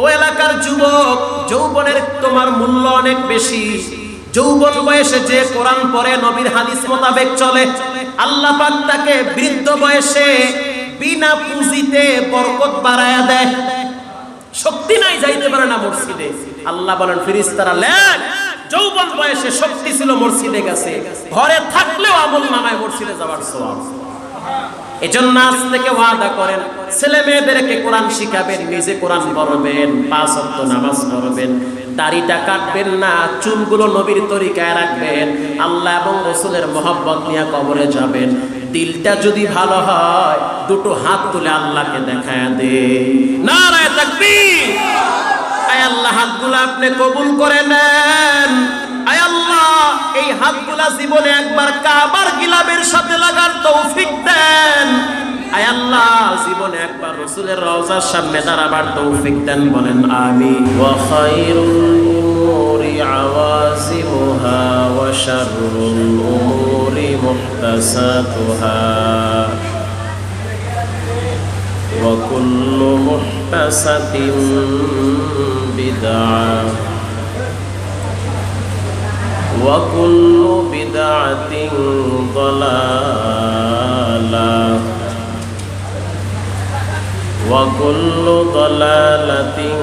ও এলাকার যুবক, যৌবনের তোমার মূল্য অনেক বেশি। যৌবন বয়সে যে কোরআন পড়ে, নবীর হাদিস মোতাবেক চলে, আল্লাহ পাক তাকে বৃদ্ধ বয়সে বিনা পুঁজিতে বরকত বাড়ায়া দেয়। শক্তি নাই, যাইতে পারে না মসজিদে, আল্লাহ বলেন ফেরেশতারা লেখ, যৌবন বয়সে শক্তি ছিল মসজিদে গেছে, ঘরে থাকলেও আমল নামায় মসজিদে যাওয়ার সওয়াব। এজন্য আজ থেকে ওয়াদা করেন, ছেলে মেয়েদেরকে কোরআন শিখাবেন, নিজে কোরআন পড়বেন, 5 ওয়াক্ত নামাজ পড়বেন, দাড়িটা কাটবেন না, চুলগুলো নবীর তরিকায় রাখবেন, আল্লাহ এবং রাসূলের মহব্বত নিয়ে কবরে যাবেন। দিলটা যদি ভালো হয়, দুটো হাত তুলে আল্লাহকে দেখায়া দে, নারায়ে তাকবীর। আয় আল্লাহ, হাতগুলো আপনি কবুল করে নেন। আয় আল্লাহ, এই হাতগুলা জীবনে একবার কাবার গিলাফের সাথে লাগার তৌফিক দেন। আয় আল্লাহ, জীবনে একবার রাসূলের রওজার সামনে দাঁড়াবার তৌফিক দেন, বলেন আমিন। ওয়া খায়রুল উমুরি আওয়াজিমুহা ওয়া শাররুল উমুরি মুহতাসাতুহা ওয়া কুল্লু মুহতাসাতিন বিদআহ ওয়া কুল্লু বিদআতিন দালালাহ ওয়া কুল্লু দালালাতিন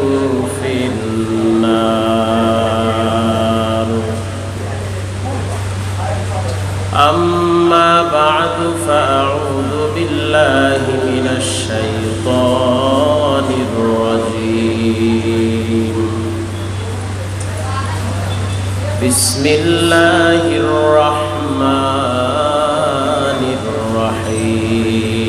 ফিন্নার। আম্মা বা'দু ফাআউযু বিল্লাহি মিনাশ শাইতানির রাজীম। বিসমিল্লাহির রাহমানির রাহিম।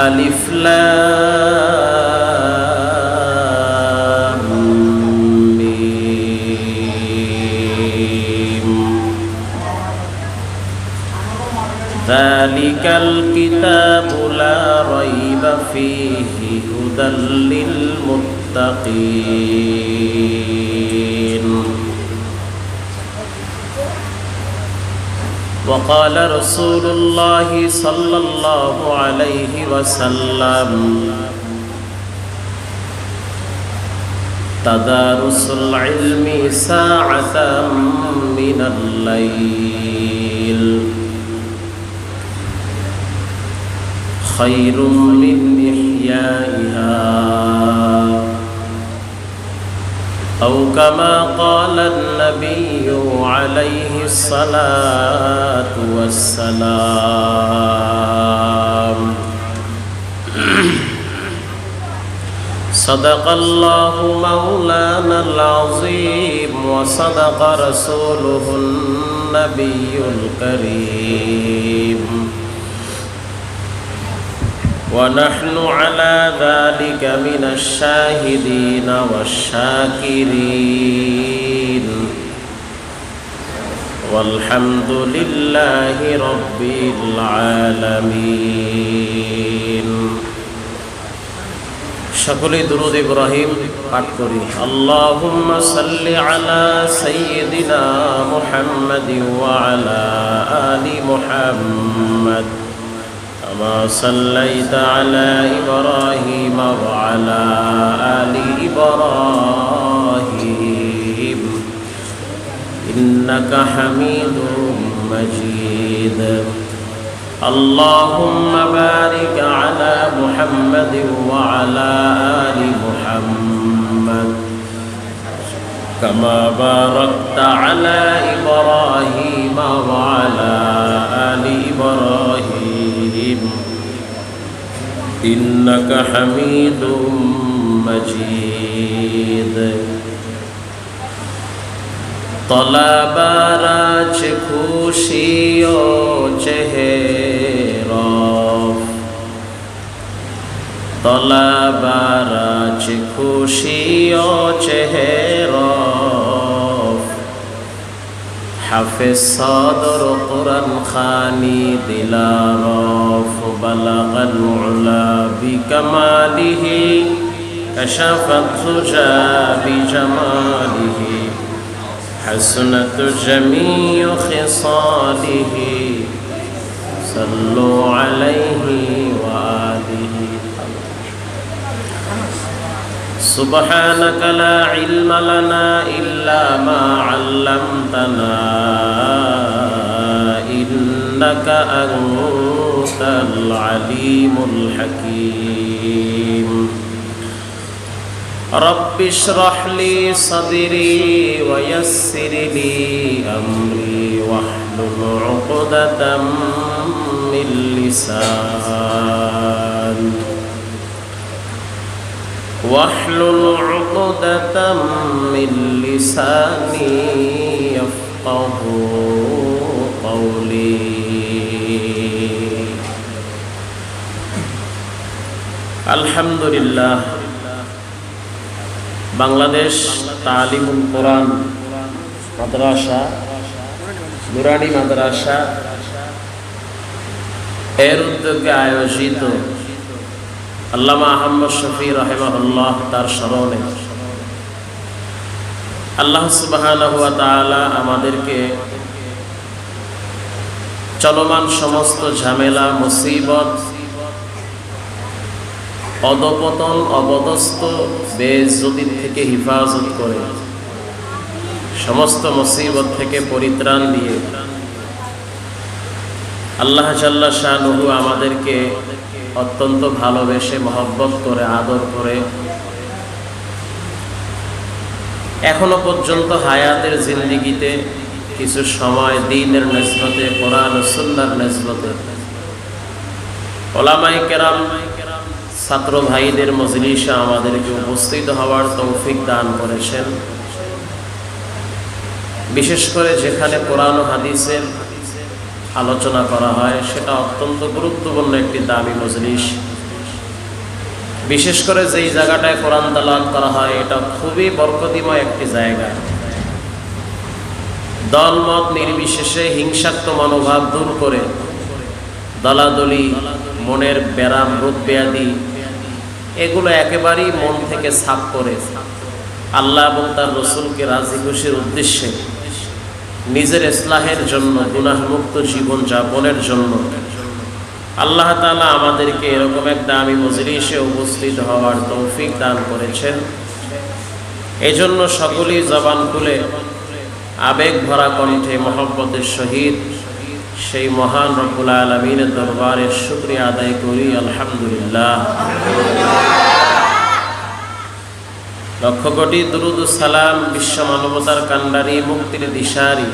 আলিফ লাম মিম। যালিকাল কিতাবু লা রাইবা ফীহি হুদাল লিল মুত্তাকিন। وقال رسول الله صلى الله عليه وسلم تدارس العلم ساعة من الليل خير من إحيائها أو كما قال النبي عليه الصلاة والسلام. صدق الله مولانا العظيم وصدق رسوله النبي الكريم ونحن على ذلك من الشاهدين والشاكرين والحمد لله رب العالمين. সকলে দুরূদ ইব্রাহিম পাঠ করি। আল্লাহুম্মা সাল্লি আলা সাইয়্যিদিনা মুহাম্মাদিন ওয়া আলা আলি মুহাম্মাদ كما صليت على إبراهيم وعلى آل إبراهيم إنك حميد مجيد. اللهم بارك على محمد وعلى آل محمد كما باركت على إبراهيم وعلى آل إبراهيم إنك حميد مجيد. طلباراج خوشی و چہرہ طلباراج خوشی و چہرہ حافظ صادر قرآن خانی دلارف بلغ العلا بکماله کشف الزجا بجماله حسنت جميع خصاله صلوا عليه وآله سبحانك لا علم لنا إلا ما علمتنا إنك أنت العليم الحكيم رب اشرح لي صدري ويسر لي أمري واحلل عقدة من لساني يفقه قولي الحمد لله বাংলাদেশ তালিমুল কোরআন মাদ্রাসা নুরানি মাদ্রাসা এর উদ্যোগে আয়োজিত আল্লামা আহমদ শফি রাহিমাহুল্লাহ তার স্মরণে আল্লাহ সুবহানাহু ওয়া তাআলা আমাদেরকে চলমান সমস্ত ঝামেলা মুসিবত অধপতন অবদস্ত বেইজ্জতি থেকে হেফাজত করে সমস্ত মুসিবত থেকে পরিত্রাণ দিয়ে আল্লাহ জাল্লা শানুহু আমাদেরকে অত্যন্ত ভালোবেসে মহব্বত করে আদর করে এখনো পর্যন্ত হায়াতের জিন্দেগিতে কিছু সময় দ্বীনের নিসবতে কোরআন ও সুন্নাহর নিসবতে উলামায়ে কেরাম ছাত্র ভাইদের মজলিসে আমাদেরকে উপস্থিত হওয়ার তৌফিক দান করেছেন। বিশেষ করে যেখানে কোরআন ও হাদিসের আলোচনা করা হয় সেটা অত্যন্ত গুরুত্বপূর্ণ একটি দামি মজলিস। বিশেষ করে যেই জায়গাটায় কোরআন তেলাওয়াত করা হয় এটা খুবই বরকতিময় একটি জায়গা। দলমত নির্বিশেষে হিংসাত্মক মনোভাব দূর করে দলাদলি মনের ব্যারাম রোগ ব্যাধি এগুলো একেবারেই মন থেকে সাফ করে আল্লাহ এবং তার রসুলকে রাজি খুশির উদ্দেশ্যে নিজের ইসলাহের জন্য গুনাহমুক্ত জীবন যাপনের জন্য আল্লাহ তাআলা আমাদেরকে এরকম এক দামি মজলিসে উপস্থিত হওয়ার তৌফিক দান করেছেন। এজন্য সকলেই জবান খুলে আবেগ ভরা কণ্ঠে মহব্বতের সহিত সেই মহান রব্বুল আলামিনের দরবারে শুকরিয়া আদায় করি আলহামদুলিল্লাহ। লক্ষ কোটি দুরুদ ও সালাম বিশ্ব মানবতার কান্ডারি মুক্তির দিশারি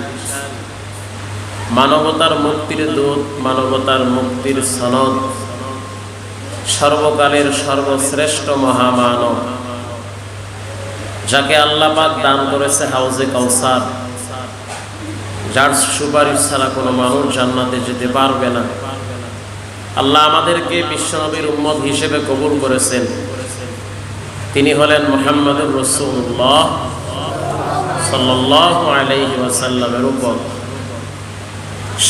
মানবতার মুক্তির দূত মানবতার মুক্তির সনদ সর্বকালের সর্বশ্রেষ্ঠ মহামানব যাকে আল্লাহ পাক দান করেছে হাউজে কাউসার, যার সুপারিশ ছাড়া কোনো মানুষ জান্নাতে যেতে পারবে না। আল্লাহ আমাদেরকে বিশ্বনবীর উম্মত হিসেবে কবুল করেছেন। তিনি হলেন মুহাম্মদুর রাসূলুল্লাহ সাল্লাল্লাহু আলাইহি ওয়াসাল্লামের উপর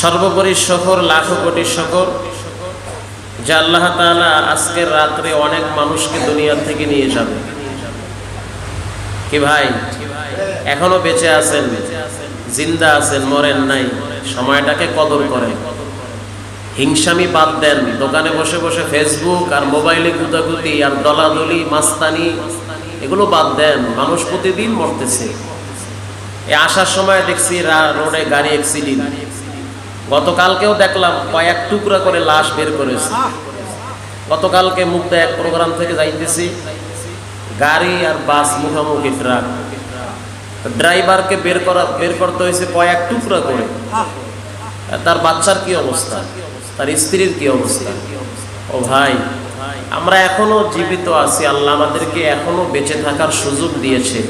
সর্বোপরি শকর লাখো কোটি শকর যে আল্লাহ তাআলা আজকের রাত্রে অনেক মানুষকে দুনিয়া থেকে নিয়ে যাবে। কি ভাই এখনো বেঁচে আছেন, জিন্দা আছেন, মরেন নাই, সময়টাকে কদর করেন। হিংসামি বাদ দেন, দোকানে বসে বসে ফেসবুক আর মোবাইলে গুতাগুতি আর দলাদলি মাস্তানি এগুলো বাদ দেন। মানুষ প্রতিদিন মরতেছে। এই আসার সময় দেখছি রোডে গাড়ি অ্যাক্সিডেন্ট, গতকালকেও দেখলাম কয়েক টুকরা করে লাশ বের করেছে। গতকালকে মুক্তা এক প্রোগ্রাম থেকে যাইতেছি, গাড়ি আর বাস মুখোমুখি, ট্রাক, ড্রাইভারকে বের করতে হয়েছে কয়েক টুকরা করে। তার বাচ্চার কি অবস্থা, তার স্ত্রীর কি অবস্থা। ও ভাই, আমরা এখনো জীবিত আছি, আল্লাহ আমাদেরকে এখনো বেঁচে থাকার সুযোগ দিয়েছে,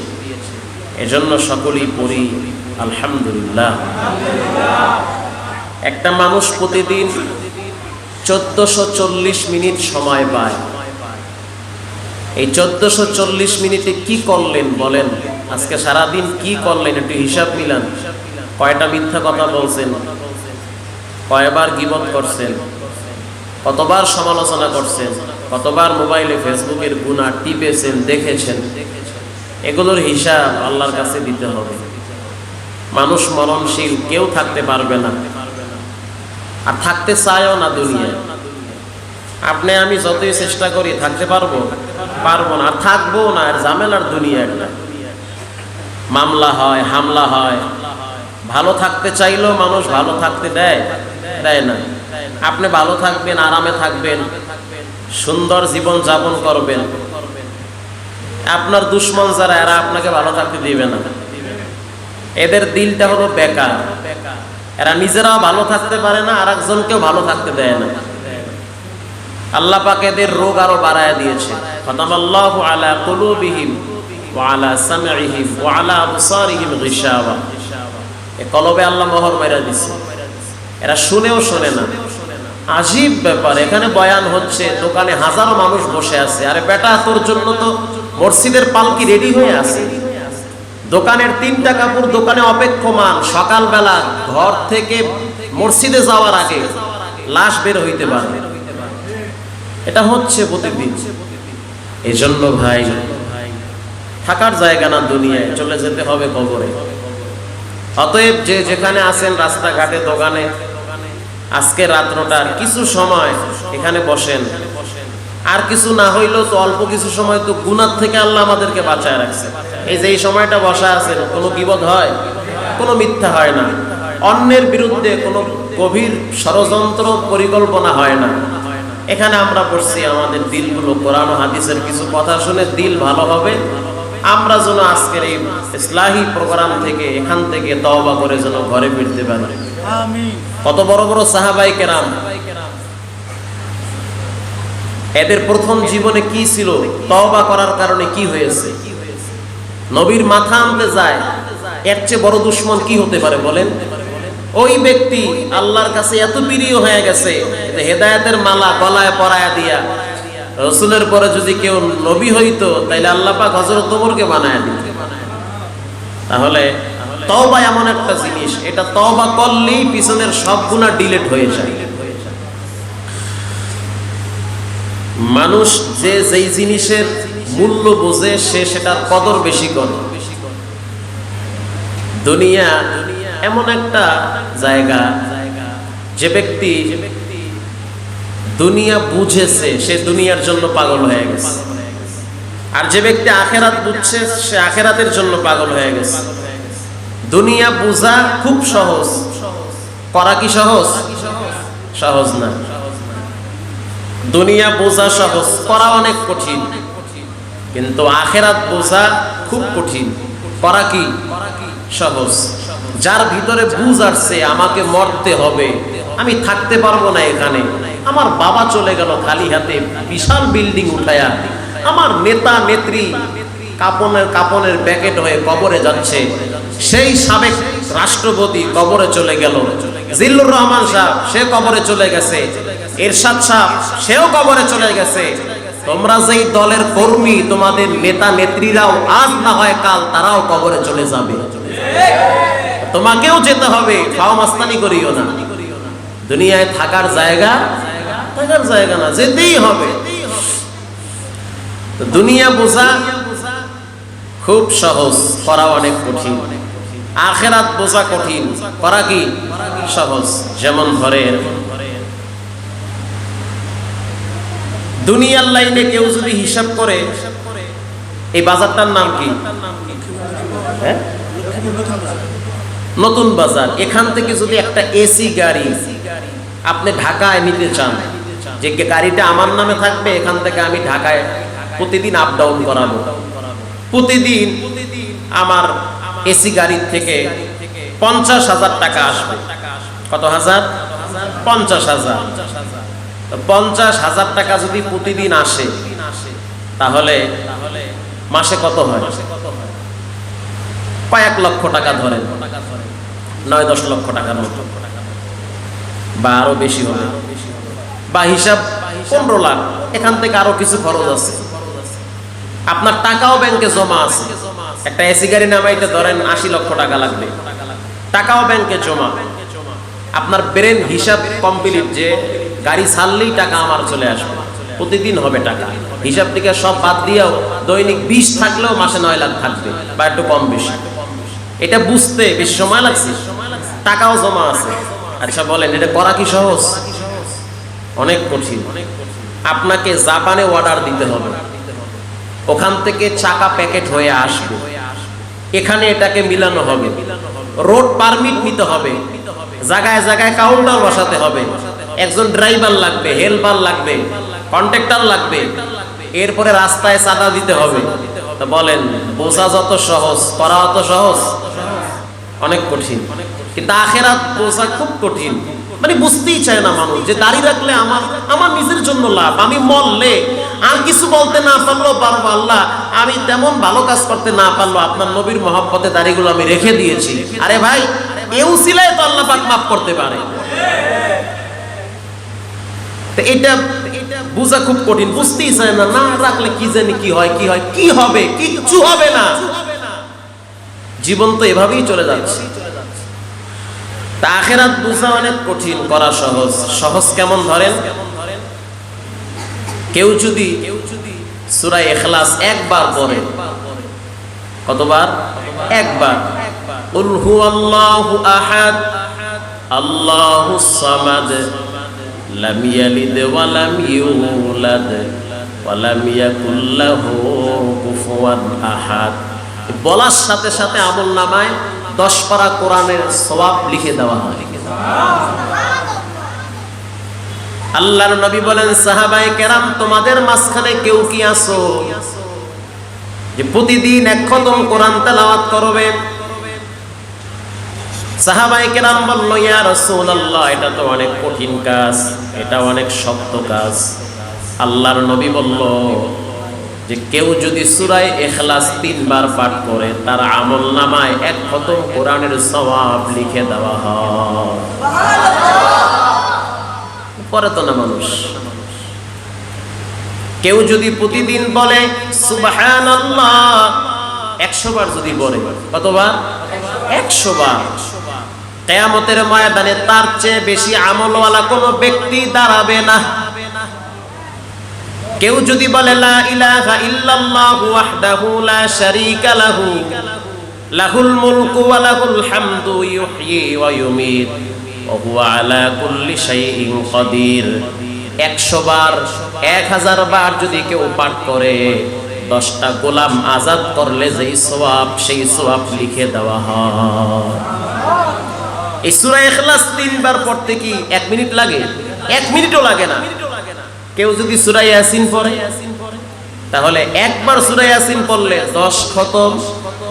এজন্য সকলেই পড়ি আলহামদুলিল্লাহ। একটা মানুষ প্রতিদিন 1440 মিনিট সময় পায়। এই 1440 মিনিটে কি করলেন বলেন? আজকে সারাদিন কি করলেন একটু হিসাব মিলান। কয়টা মিথ্যা কথা বলছেন, কয়বার গীবত করছেন, কতবার সমালোচনা করছেন, কতবার মোবাইলে ফেসবুকের গুনাহ টিপেছেন, দেখেছেন। এগুলোর হিসাব আল্লাহর কাছে দিতে হবে। মানুষ মরণশীল, কেউ থাকতে পারবে না, আর থাকতে চায়ও না দুনিয়ায়। আপনি আমি যতই চেষ্টা করি থাকতে পারবো না, আর থাকবো না। আর ঝামেলার দুনিয়া একটা, মামলা হয়, হামলা হয়। ভালো থাকতে চাইলেও মানুষ ভালো থাকতে দেয় না। আপনি ভালো থাকবেন, আরামে থাকবেন, সুন্দর জীবন যাপন করবেন, আপনার দুশ্মন যারা, এরা আপনাকে ভালো থাকতে দিবে না। এদের দিলটা হলো বেকার, এরা নিজেরাও ভালো থাকতে পারে না, আর একজনকেও ভালো থাকতে দেয় না। আল্লাহ পাক এদের রোগ আরো বাড়ায় দিয়েছে। ফাতামাল্লাহু আলা কুলুবিহিম ওয়া আলা সামঈহিম ওয়া আলা আবসারিহিম গিশাওয়া। এই কলবে আল্লাহ মোহর মেরে দিয়েছে, এরা শুনেও শোনে না। আজীব ব্যাপার, এখানে বয়ান হচ্ছে, দোকানে হাজারো মানুষ বসে আছে। আরে বেটা, তোর জন্য তো মসজিদের পালকি রেডি হয়ে আছে, দোকানের 3টা কাপড় দোকানে অপেক্ষমান। সকালবেলা ঘর থেকে মসজিদে যাওয়ার আগে লাশ বের হইতে পারে। এটা হচ্ছে প্রতিদিন। এই জন্য ভাই, থাকার জায়গা না দুনিয়ায়, চলে যেতে হবে কবরে। অতএব যে যেখানে আছেন, রাস্তাঘাটে, দোকানে, আজকে রাত্রটার কিছু সময় এখানে বসেন। আর কিছু না হইলেও তো অল্প কিছু সময় তো গুনাহ থেকে আল্লাহ আমাদেরকে বাঁচায় রাখছে। এই যে এই সময়টা বসা আছেন, কোনো গীবত হয়, কোনো মিথ্যা হয় না, অন্যের বিরুদ্ধে কোনো গভীর ষড়যন্ত্র পরিকল্পনা হয় না। এখানে আমরা পড়ছি, আমাদের দিলগুলো কোরআন ও হাদিসের কিছু কথা শুনে দিল ভালো হবে। আমরা যেন আজকের এই ইসলাহি প্রোগ্রাম থেকে, এখান থেকে তওবা করে যেন ঘরে ফিরতে পারি। কত বড় বড় সাহাবায়ে কেরাম, এদের প্রথম জীবনে কি ছিল, তওবা করার কারণে কি হয়েছে। নবীর মাথা আনতে যায়, এর চেয়ে বড় দুশমন কি হতে পারে বলেন? ওই ব্যক্তি আল্লাহর কাছে এত প্রিয় হয়ে গেছে, হেদায়েতের মালা গলায় পরায়া দিয়া, রাসূলের পরে যদি কেউ নবী হইতো, তাইলে আল্লাহ পাক হযরত ওমরকে বানায়া দিত। তাহলে তওবা এমন একটা জিনিস, এটা তওবা করলেই পিছনের সব গুনাহ ডিলিট হয়ে যায়। মানুষ যে যেই জিনিসের মূল্য বোঝে, সে সেটার কদর বেশি করে। দুনিয়া এমন একটা জায়গা, যে ব্যক্তি দুনিয়া বুঝেছে, সে দুনিয়ার জন্য পাগল হয়ে গেছে। আর যে ব্যক্তি আখেরাত বুঝছে, সে আখেরাতের জন্য পাগল হয়ে গেছে। দুনিয়া বুঝা খুব সহজ, করা কি সহজ? সহজ না। দুনিয়া বোঝা সহজ, করা অনেক কঠিন। কিন্তু আখেরাত বোঝা খুব কঠিন, করা কি সহজ। যার ভিতরে বুঝ আসছে, আমাকে মরতে হবে, আমি থাকতে পারবো না এখানে, আমার বাবা চলে গেল খালি হাতে, বিশাল বিল্ডিং উঠায়া, আমার নেতা নেত্রী কাপনের প্যাকেট হয়ে কবরে যাচ্ছে, সেই সাবেক রাষ্ট্রপতি কবরে চলে গেল, জিল্লুর রহমান সাহেব সে কবরে চলে গেছে, এরশাদ সাহেব সেও কবরে চলে গেছে। তোমরা যেই দলের কর্মী, তোমাদের নেতা নেত্রীরাও আজ না হয় কাল তারাও কবরে চলে যাবে, তোমাকেও যেতে হবে, খাও মাস্তানি করিও না। দুনিয়ায় থাকার জায়গা না, যেতেই হবে। দুনিয়া বোঝা খুব সহজ, করা অনেক কঠিন। আখেরাত বোঝা কঠিন, করা কি সহজ। যেমন ধরেন, দুনিয়ার লাইনে কেউ যদি হিসাব করে, এই বাজারটার নাম কি? নতুন বাজার। এখান থেকে যদি একটা এসি গাড়ি আপনি ঢাকায় নিতে চান, যে গাড়িটা আমার নামে থাকবে, এখান থেকে আমি ঢাকায় প্রতিদিন আপ ডাউন করাবো, প্রতিদিন আমার এসি গাড়ির থেকে 50,000 টাকা আসবে। কত হাজার? 50,000। 50,000 টাকা যদি প্রতিদিন আসে, তাহলে মাসে কত হয়? কয়েক লক্ষ টাকা ধরেন, 9-10 লক্ষ টাকার মতো, বা আরো বেশি হবে, বা হিসাব 15 লাখ। এখান থেকে আরো কিছু খরচ আছে, আপনার টাকাও ব্যাংকে জমা আছে। একটা এসি গাড়ি নামাইতে ধরেন 80 লক্ষ টাকা লাগবে, টাকাও ব্যাংকে জমা। আপনার ব্রেন হিসাব কমপ্লিট, যে গাড়ি ছাড়লেই টাকা আমার চলে আসবে, প্রতিদিন হবে টাকা। হিসাব থেকে সব বাদ দিয়েও দৈনিক 20 থাকলেও মাসে 9 লাখ থাকবে, বা একটু কম বেশি। এটা বুঝতে বেশি সময় লাগছে, টাকাও জমা আছে। আচ্ছা বলেন, এটা করা কি সহজ? অনেক কঠিন। আপনাকে জাপানে অর্ডার দিতে হবে, ওখান থেকে চাকা প্যাকেট হয়ে আসবে, এখানে এটাকে মিলানো হবে, রোড পারমিট নিতে হবে, জায়গায় জায়গায় কাউন্টার বসাতে হবে, একজন ড্রাইভার লাগবে, হেল্পার লাগবে, কন্ট্রাক্টর লাগবে, এরপরে রাস্তায় চাঁদা দিতে হবে। তো বলেন, বোঝা যত সহজ, করা অত সহজ? অনেক কঠিন। কিন্তু আখিরাত বোঝা খুব কঠিন। মানে বুঝতেই চায় না মানুষ যে দাড়ি রাখলে আমার নিজের জন্য লাভ, আমি মরলে আর কিছু বলতে না পারলো পারবো আল্লাহ, আমি তেমন ভালো কাজ করতে না পারলো আপনার নবীর মহব্বতে দাড়িগুলো আমি রেখে দিয়েছি। আরে ভাই, এও সিলাই তো আল্লাহ পাক মাফ করতে পারে। এটা বুঝা খুব কঠিন, বুঝতেই চায় না। না রাখলে কি জানি কি হয়, কি হয়, কি হবে, কিচ্ছু হবে না। জীবন তো এভাবেই চলে যাচ্ছে। তা আখিরাত বুঝা অনেক কঠিন, করা সহজ। সহজ কেমন ধরেন, কেউ যদি সূরা ইখলাস একবার পড়ে, কতবার? একবার। কুল হুয়াল্লাহু আহাদ আল্লাহুস সামাদ লাম ইয়ালিদ ওয়া লাম ইউলাদ ওয়া লাম ইয়াকুল লাহু কুফুয়ান আহাদ। বলার সাথে সাথে আমলনামায় 10 পারা কোরআনের সওয়াব লিখে দেওয়া হয়। আল্লাহর নবী বলেন, সাহাবায়ে কেরাম, তোমাদের মাঝখানে কেউ কি আছো যে প্রতিদিন 1 খতম কোরআন তেলাওয়াত করবে? সাহাবায়ে কেরাম বলল, ইয়া রাসূলুল্লাহ, এটা তো অনেক কঠিন কাজ, এটা অনেক শক্ত কাজ। আল্লাহর নবী বলল যে কেউ যদি সূরা ইখলাস 3 বার পাঠ করে, তার আমলনামায় 1 খতম কোরআনের সওয়াব লিখে দেওয়া হয়। পরে তো না মানুষ। কেউ যদি প্রতিদিন বলে সুবহানাল্লাহ 100 বার যদি বলে, কতবার? 100 বার। কিয়ামতের ময়দানে তার চেয়ে বেশি আমলওয়ালা কোনো ব্যক্তি দাঁড়াবে না। কেউ যদি বলে লা ইলাহা ইল্লাল্লাহু ওয়াহদাহু লা শারীকা লাহু লাহুল মুলকু ওয়া লাহুল হামদু ইউহয়ি ওয়া ইউমীত ওয়া হুয়া আলা কুল্লি শাইইন কাদির, 100 বার 1000 বার যদি কেউ পাঠ করে, 10টা গোলাম আজাদ করলে যেই সওয়াব, সেই সওয়াব লিখে দেওয়া হয়। এই সূরা ইখলাস 3 বার পড়তে কি 1 মিনিট লাগে? 1 মিনিটও লাগে না। কেউ যদি সূরা ইয়াসিন পড়ে, তাহলে একবার সূরা ইয়াসিন পড়লে 10 খতম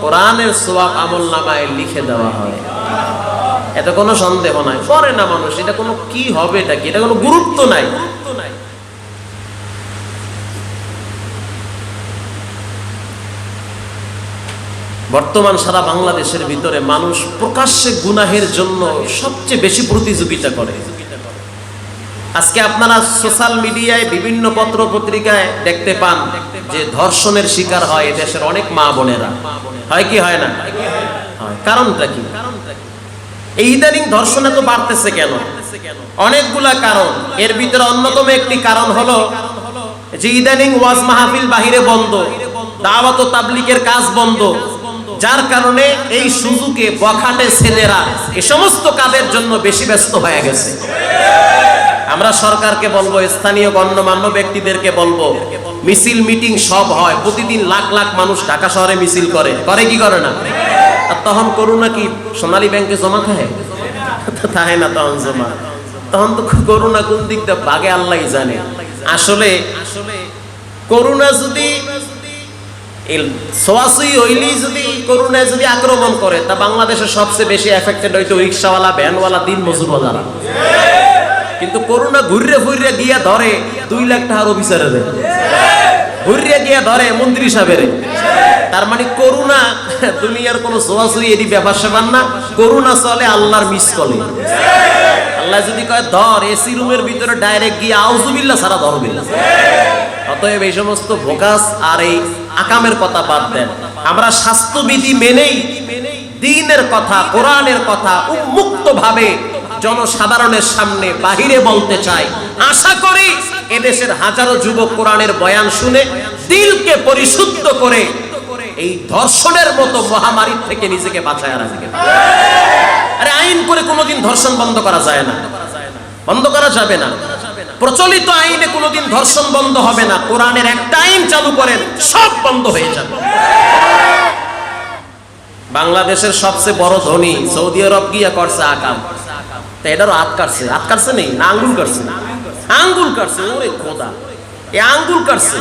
কোরআনের সওয়াব আমলনামায় লিখে দেওয়া হয়। এত কোনো সন্দেহ নাই। পড়ে না মানুষ, এটা কোনো কি হবে, এটা কি, এটা কোনো গুরুত্ব নাই। বর্তমান সারা বাংলাদেশের ভিতরে মানুষ প্রকাশ্যে গুনাহের জন্য সবচেয়ে বেশি প্রতিযোগিতা করে। আজকে আপনারা সোশ্যাল মিডিয়ায় বিভিন্ন পত্র পত্রিকায় দেখতে পান যে ধর্ষণের শিকার হয় এদেশের অনেক মা বোনেরা। হয় কি হয় না? কারণটা কি? এই ইদানিং ধর্ষণ এত বাড়তেছে কেন? অনেকগুলা কারণ। এর ভিতরে অন্যতম একটি কারণ হলো যে ইদানিং ওয়াজ মাহফিল বাহিরে বন্ধ, দাওয়াত ও তাবলীগের কাজ বন্ধ, যার কারণে এই সুযোগে বখাটে ছেলেরা এই সমস্ত কাজের জন্য বেশি ব্যস্ত হয়ে গেছে। আমরা সরকারকে বলবো, স্থানীয় গণ্যমান্য ব্যক্তিদেরকে বলবো, মিছিল মিটিং সব হয়, প্রতিদিন লাখ লাখ মানুষ ঢাকা শহরে মিছিল করে, করে কি করে না? আর তখন করুণা কি সোনালী ব্যাংকে জমা খায়? থাকে না তখন জমা। তখন তো করুণা কোন দিকটা ভাগে আল্লাহই জানে। আসলে করুণা যদি সোয়াসুই হইলেই যদি করুণা যদি আক্রমণ করে, তা বাংলাদেশের সবচেয়ে বেশি এফেক্টেড হইতো রিক্সাওয়ালা, ভ্যানওয়ালা, দিন মজুরওয়ালারা। কিন্তু করুণা ঘুরে ফুরে গিয়া ধরে 2 লাখ টাকার অফিসারের, ঘুরে গিয়া ধরে মন্ত্রী সাহেবের। তার মানে করুণা দুনিয়ার কোনো সোয়াসুই এটি ব্যাপার সেবার না। করুণা চলে আল্লাহর মিস কলে। আল্লাহ যদি কয় ধর, এসি রুমের ভিতরে ডাইরেক্ট গিয়ে আউযুবিল্লাহ ছাড়া ধরবে। অতএব এই সমস্ত ভোকাস আর এই আকামের কথা বাদ দেন। আমরা স্বাস্থ্যবিধি মেনেই দ্বীনের কথা, কোরআনের কথা উন্মুক্ত ভাবে জনসাধারণের সামনে বাহিরে বলতে চাই। আশা করি এদেশের হাজারো যুবক কোরআনের বয়ান শুনে দিলকে পরিশুদ্ধ করে এই ধর্ষণের মতো মহামারীর থেকে নিজেকে বাঁচায় রাখবে। আরে আইন করে কোনোদিন ধর্ষণ বন্ধ করা যায় না, বন্ধ করা যাবে না। প্রচলিত আইনে কোনোদিন ধর্ষণ বন্ধ হবে না। কোরআনের একটা আইন চালু করেন, সব বন্ধ হয়ে যাবে। বাংলাদেশের সবচেয়ে বড় ধনী সৌদি আরব গিয়া করছে আকাম, তা এটারও হাত কাটছে নেই না, আঙ্গুল কাটছে, আঙ্গুল কাটছে। ওরে খোদা, এ আঙ্গুল কাটছে।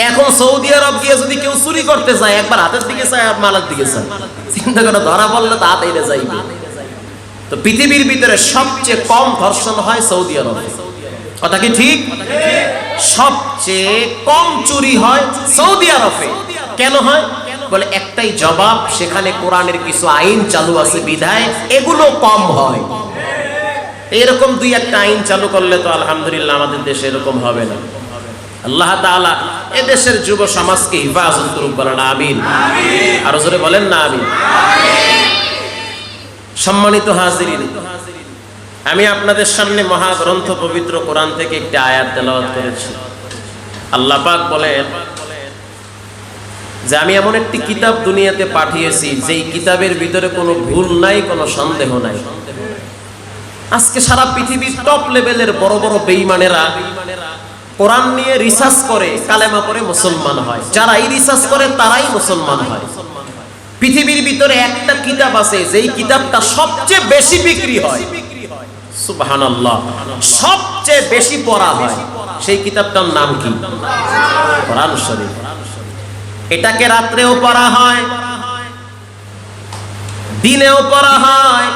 এখন সৌদি আরব গিয়ে যদি কেউ চুরি করতে যায়, একবার হাতের দিকে চায়, মালার দিকে চায়, চিন্তা করে ধরা পড়লে তো হাত এড়ে যাইবে। তো পৃথিবীর ভিতরে সবচেয়ে কম ধর্ষণ হয় সৌদি আরবে, কথা কি ঠিক? সবচেয়ে কম চুরি হয় সৌদি আরবে। কেন হয় বলে একটাই জবাব, সেখানে কোরআনের কিছু আইন চালু আছে বিধায় এগুলো কম হয়। এরকম দুই একটা আইন চালু করলে তো আলহামদুলিল্লাহ আমাদের দেশে এরকম হবে না। আল্লাহ তাআলা এ দেশের যুব সমাজকে হিফাজত করুক, বলেন আমিন। আরো জোরে বলেন না আমিন। সম্মানিত হাজিরিন, আমি আপনাদের সামনে মহাগ্রন্থ পবিত্র কোরআন থেকে একটি আয়াত তেলাওয়াত করেছি। আল্লাহ পাক বলেন যে আমি এমন একটি কিতাব দুনিয়াতে পাঠিয়েছি যেই কিতাবের ভিতরে কোনো ভুল নাই, কোনো সন্দেহ নাই। আজকে সারা পৃথিবীর টপ লেভেলের বড় বড় বেঈমানেরা কোরআন নিয়ে রিসার্চ করে কালেমা পড়ে মুসলমান হয়। যারা এই রিসার্চ করে তারাই মুসলমান হয়। পৃথিবীর ভিতরে একটা কিতাব আছে যেই কিতাবটা সবচেয়ে বেশি বিক্রি হয়, সুবহানাল্লাহ, সবচেয়ে বেশি পড়া হয়। সেই কিতাবটার নাম কি? কোরআন শরীফ। এটাকে রাত্রেও পড়া হয়, দিনেও পড়া হয়,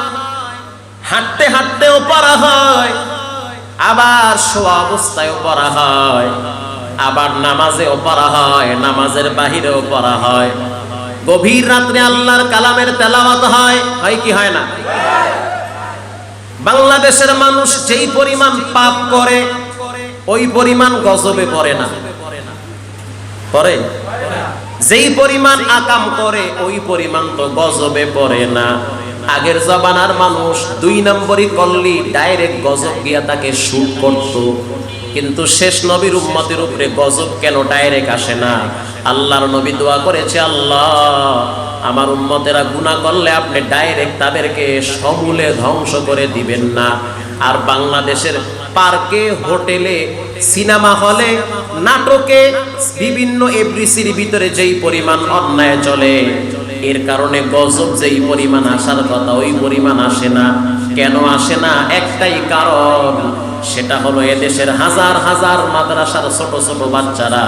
হাঁটতে হাঁটতেও পড়া হয়, আবার শোয়া অবস্থায়ও পড়া হয়, আবার নামাজেও পড়া হয়, নামাজের বাহিরেও পড়া হয়। গভীর রাত্রে আল্লাহর কালামের তেলাওয়াত হয়, হয় কি হয় না? বাংলাদেশের মানুষ যেই পরিমাণ পাপ করে ওই পরিমাণ গজবে পড়ে না, পড়ে? যেই পরিমাণ আকাম করে ওই পরিমাণ তো গজবে পড়ে না। আগের জামানার মানুষ 2 নম্বরই করলি ডাইরেক্ট গজব গিয়া তাকে শুট করত, কিন্তু শেষ নবীর উম্মতের উপরে গজব কেন ডাইরেক্ট আসে না? আল্লাহর নবী দোয়া করেছে, আল্লাহ আমার উম্মতেরা গুনাহ করলে আপনি ডাইরেক্ট তাদেরকে সমূলে ধ্বংস করে দিবেন না। আর বাংলাদেশের পার্কে, হোটেলে, সিনেমা হলে, নাটকে, বিভিন্ন এফডিসির ভিতরে যেই পরিমাণ অন্যায় চলে, এর কারণে গজব যেই পরিমাণ আসার কথা ওই পরিমাণ আসে না। কেন আসে না? একটাই কারণ, সেটা হলো এদেশের হাজার হাজার মাদ্রাসার ছোট ছোট বাচ্চারা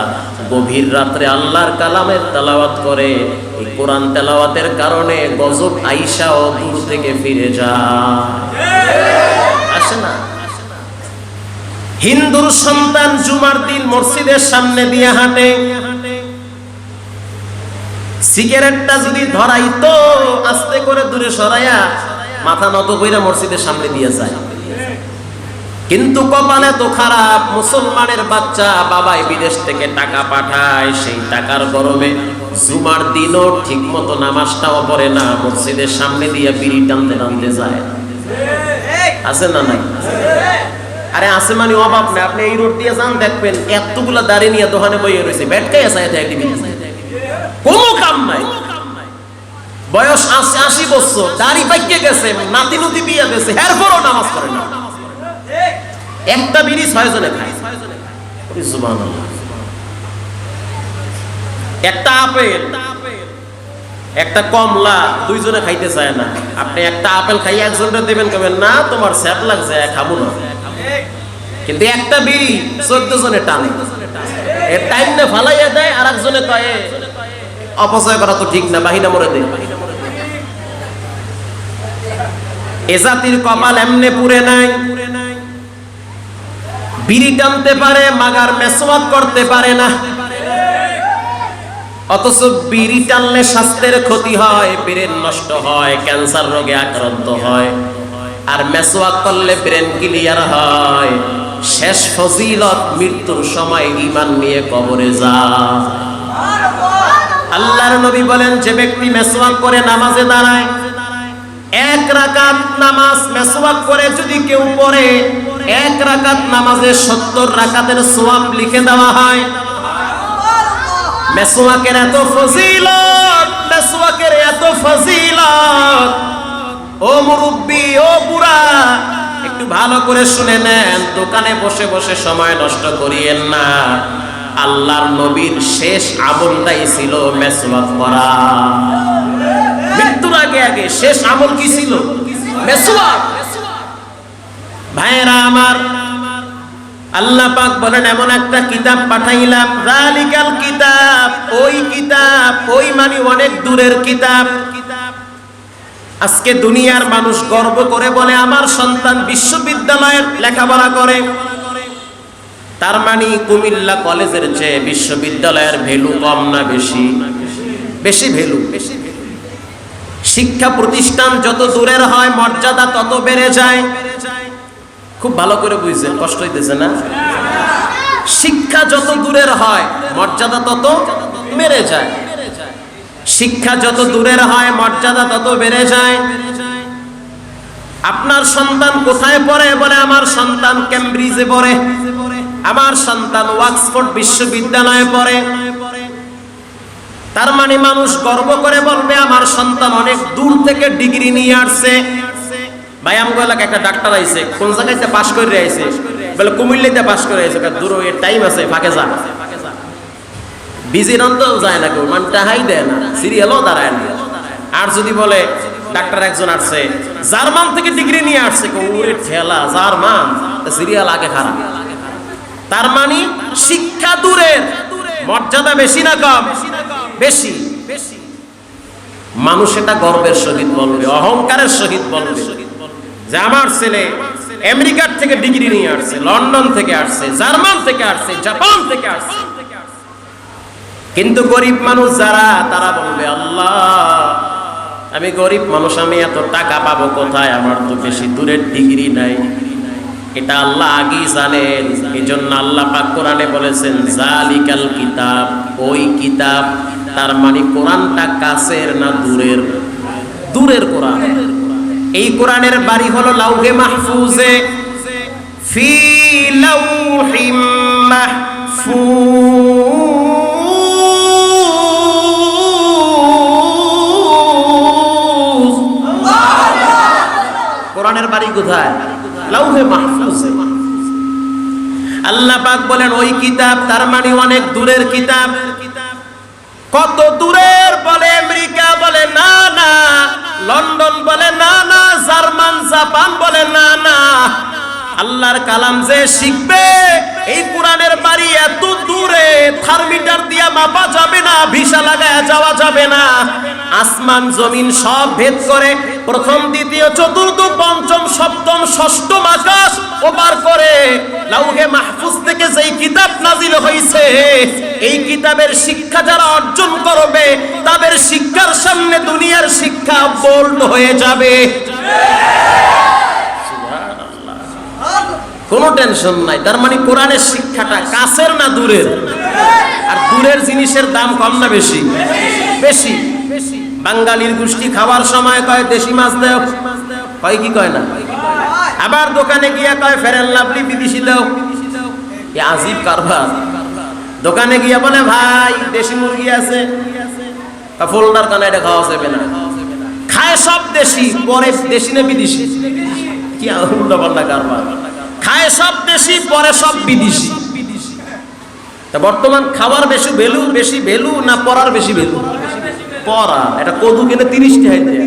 গভীর রাত্রে আল্লাহর কালামের তেলাওয়াত করে। এই কোরআন তেলাওয়াতের কারণে গজব আইসাও দূর থেকে ফিরে যায়, আসে না। হিন্দুর সন্তান জুমার দিন মসজিদের সামনে দিয়ে হাঁটে, সিগারেটটা যদি ধরাইতো আস্তে করে দূরে সরাইয়া মাথা নত কইরা মসজিদের সামনে দিয়ে যায়। কিন্তু কপালে তো খারাপ, মুসলমানের বাচ্চা বাবাই বিদেশ থেকে টাকা পাঠায়, সেই টাকার গরমে জুমার দিনও ঠিক মতো নামাজটাও পড়ে না, মসজিদের সামনে দিয়ে বিড়ি টানতে টানতে যায়। আছে না নাই? আরে আছে মানে অভাব না। আপনি এই রোড দিয়ে যান, দেখবেন এতগুলা দাঁড়িয়ে নিয়ে দোকানে বইয়ে রয়েছে, ব্যাটকাই আছে, কোনো কাম নাই। বয়স 80 বছর, দাড়ি পাইকে গেছে, নাতি নুতি বিয়ে গেছে, এরপরও নামাজ পড়ে না। একটা বিড়ি 6 জনে খায়, সুবহানাল্লাহ। একটা আপেল, একটা কমলা 2 জনে খাইতে চায় না। আপনি একটা আপেল খাইয়ে একজনকে দেবেন, কবেন না তোমার স্যাপ লাগছে, খাবো না। কিন্তু একটা বিড়ি 14 জনে টানে, এর টাইম না ফালাইয়া দেয়, আর একজনে কয়ে অপচয় করা তো ঠিক না, বাহিনা মরে দেয়। এ জাতির কপাল এমনে পুরে নাই। বিড়ি টানতে পারে, মাগার মেসওয়াক করতে পারে না। অথচ বিড়ি টানলে স্বাস্থ্যের ক্ষতি হয়, ব্রেন নষ্ট হয়, ক্যান্সার রোগে আক্রান্ত হয়। আর মেসওয়াক করলে ব্রেন ক্লিয়ার হয়। শেষ ফজিলত, মৃত্যুর সময় ঈমান নিয়ে কবরে যায়। আল্লাহর নবী বলেন, যে ব্যক্তি মেসওয়াক করে নামাজে দাঁড়ায়, 1 রাকাত নামাজ মেসওয়াক করে যদি কেউ পড়ে, 1 রাকাত নামাজে 70 রাকাতের সওয়াব লিখে দেওয়া হয়। মেসওয়াকের এত ফজিলত, মেসওয়াকের এত ফজিলত। ও মুরব্বি, ও বুড়া, একটু ভালো করে শুনে নেন, দোকানে বসে বসে সময় নষ্ট করিয়েন না। আল্লাহর নবীর শেষ আমলটাই ছিল মেসওয়াক করা। মৃত্যুর আগে আগে শেষ আমল কি ছিল? মেসওয়াক। ভাইরা আমার, আল্লাহ পাক বলেন এমন একটা কিতাব পাঠাইলাম, যালিকাল কিতাব, ওই কিতাব, ওই মানে অনেক দূরের কিতাব। আজকে দুনিয়ার মানুষ গর্ব করে বলে আমার সন্তান বিশ্ববিদ্যালয়ের লেখাপড়া করে। তার মানে কুমিল্লা কলেজের চেয়ে বিশ্ববিদ্যালয়ের ভ্যালু কম না বেশি? বেশি ভ্যালু। শিক্ষা প্রতিষ্ঠান যত দূরের হয় মর্যাদা তত বেড়ে যায়। খুব ভালো করে বুঝছেন, কষ্ট হইতেছে না? শিক্ষা যত দূরের হয় মর্যাদা তত বেড়ে যায়। শিক্ষা যত দূরের হয় মর্যাদা তত বেড়ে যায়। আপনার সন্তান কোথায় পড়ে? বলে আমার সন্তান কেমব্রিজে পড়ে, আমার সন্তান অক্সফোর্ড বিশ্ববিদ্যালয়ে পড়ে। তার মানে মানুষ গর্ব করে বলবে আমার সন্তান অনেক দূর থেকে ডিগ্রি নিয়ে আসছে। ভাই আমগো এলাকায় একটা ডাক্তার আইছে, কোন জায়গাতে পাশ করে আইছে? বলে কুমিল্লাতে পাশ করে আইছে। দূর এর টাইম আছে, ফাঁকে যা। বিজি নন্দও যায় না কেউ, মানে টাহাই দেয় না, সিরিয়ালও দাঁড়ায় না। আর যদি বলে ডাক্তার একজন আসছে জার্মান থেকে ডিগ্রি নিয়ে আসছে, ওরে ঠেলা, জার্মান, সিরিয়াল আগে খারাপ। তার মানে শিক্ষা দূরের, মর্যাদা বেশি না কম? বেশি। মানুষ এটা গর্বের সহিত বলবে, অহংকারের সহিত বলবে যে আমার ছেলে আমেরিকার থেকে ডিগ্রি নিয়ে আসছে, লন্ডন থেকে আসছে, জার্মান থেকে আসছে, জাপান থেকে আসছে। কিন্তু গরিব মানুষ যারা, তারা বলবে আল্লাহ আমি গরিব মানুষ, আমি এত টাকা পাবো কোথায়? আমার তো বেশি দূরের ডিগ্রি নাই। এটা আল্লাহ আগেই জানেন। এই জন্য আল্লাহ পাক কোরআনে বলেছেন যালিকাল কিতাব, ওই কিতাব। তার মানে কোরআনটা কাছের না দূরের? দূরের কোরআন। এই কোরআনের বাড়ি হলো লাউহে মাহফুজে, ফি লাউহিম মাহফুজ। কোরআনের বাড়ি কোথায়? লাউহে মাহফুজে। আল্লাহ পাক বলেন ওই কিতাব, তার মানে অনেক দূরের কিতাব। কত দূরের? বলে আমেরিকা বলে না না, লন্ডন বলে না না, জার্মান জাপান বলে না না। আল্লাহর কালাম যে শিখবে, এই কোরআনের বাড়ি এত দূরে, থার্মিটার দিয়া মাপা যাবে না, ভিসা লাগায় যাওয়া যাবে না। আসমান জমিন সব ভেদ করে প্রথম দ্বিতীয় চতুর্থ পঞ্চম সপ্তম ষষ্ঠম আকাশ ওপার করে লাউহে মাহফুজ থেকে যেই কিতাব নাজিল হয়েছে, এই কিতাবের শিক্ষা যারা অর্জন করবে তাদের শিক্ষার সামনে দুনিয়ার শিক্ষা বোল্ড হয়ে যাবে। কোনো টেনশন নাই। তার মানে কোরআনের শিক্ষাটা কাছের না দূরের? আর দূরের জিনিসের দাম কম না বেশি? বেশি। বাঙালির গোষ্ঠী খাওয়ার সময় কয় দেশি মাছ দাও, কয় কি কয় না? আবার দোকানে গিয়া কয় ফেয়ার এন্ড লাভলি বিদেশি দাও। কি আজীব কারবার। দোকানে গিয়া বলে ভাই দেশি মুরগি আছে, ফোল্ডার কানা এটা খাওয়া যাবে না। খায় সব দেশি, পরে দেশি না বিদেশি? কি উল্টা পাল্টা কারবার। খায় সব দেশি, পরে সব বিদেশি। তা বর্তমান খাবার বেশি ভ্যালু না পড়ার বেশি ভ্যালু? পড়া। এটা কদু কেনে 30 টাকা দিয়ে,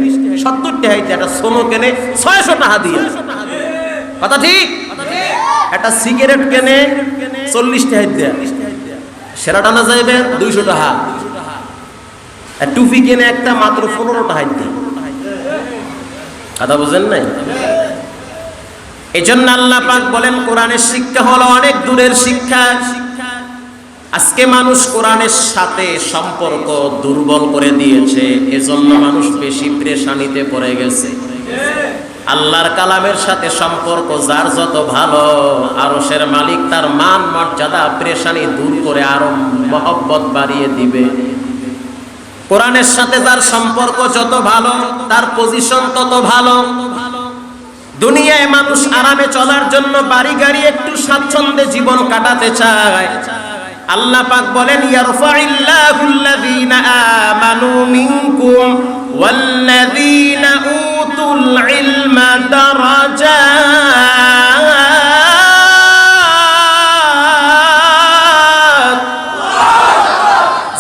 70 টাকা দিয়ে, এটা সোনো কেনে 600 টাকা দিয়ে। কথা ঠিক? একটা সিগারেট কেনে 40 টাকা দিয়ে, সেরা টানা যাইবে 200 টাকা। আর টুপি কেনে একটা মাত্র 15 টাকা দিয়ে। কথা বুঝেন নাই? এই জন্য আল্লাহ পাক বলেন কোরআনের শিক্ষা হলো অনেক দূরের শিক্ষা। আজকে মানুষ কোরআনের সাথে সম্পর্ক দুর্বল করে দিয়েছে, এজন্য মানুষ বেশি পেরেশানিতে পড়ে গেছে। আল্লাহর কালামের সাথে সম্পর্ক যার যত ভালো, আরশের মালিক তার মান মর্যাদা পেরেশানি দূর করে আরো মহব্বত বাড়িয়ে দিবে। কোরআনের সাথে যার সম্পর্ক যত ভালো, তার পজিশন তত ভালো। দুনিয়ায় মানুষ আরামে চলার জন্য বাড়ি গাড়ি একটু স্বাচ্ছন্দ্যে জীবন কাটাতে চায়, আল্লাহ পাক বলেন ইয়ারফাইল্লাহুল্লাযীনা আমানু মিনকুম ওয়াল্লাযীনা উতুল ইলমা দারাজাত।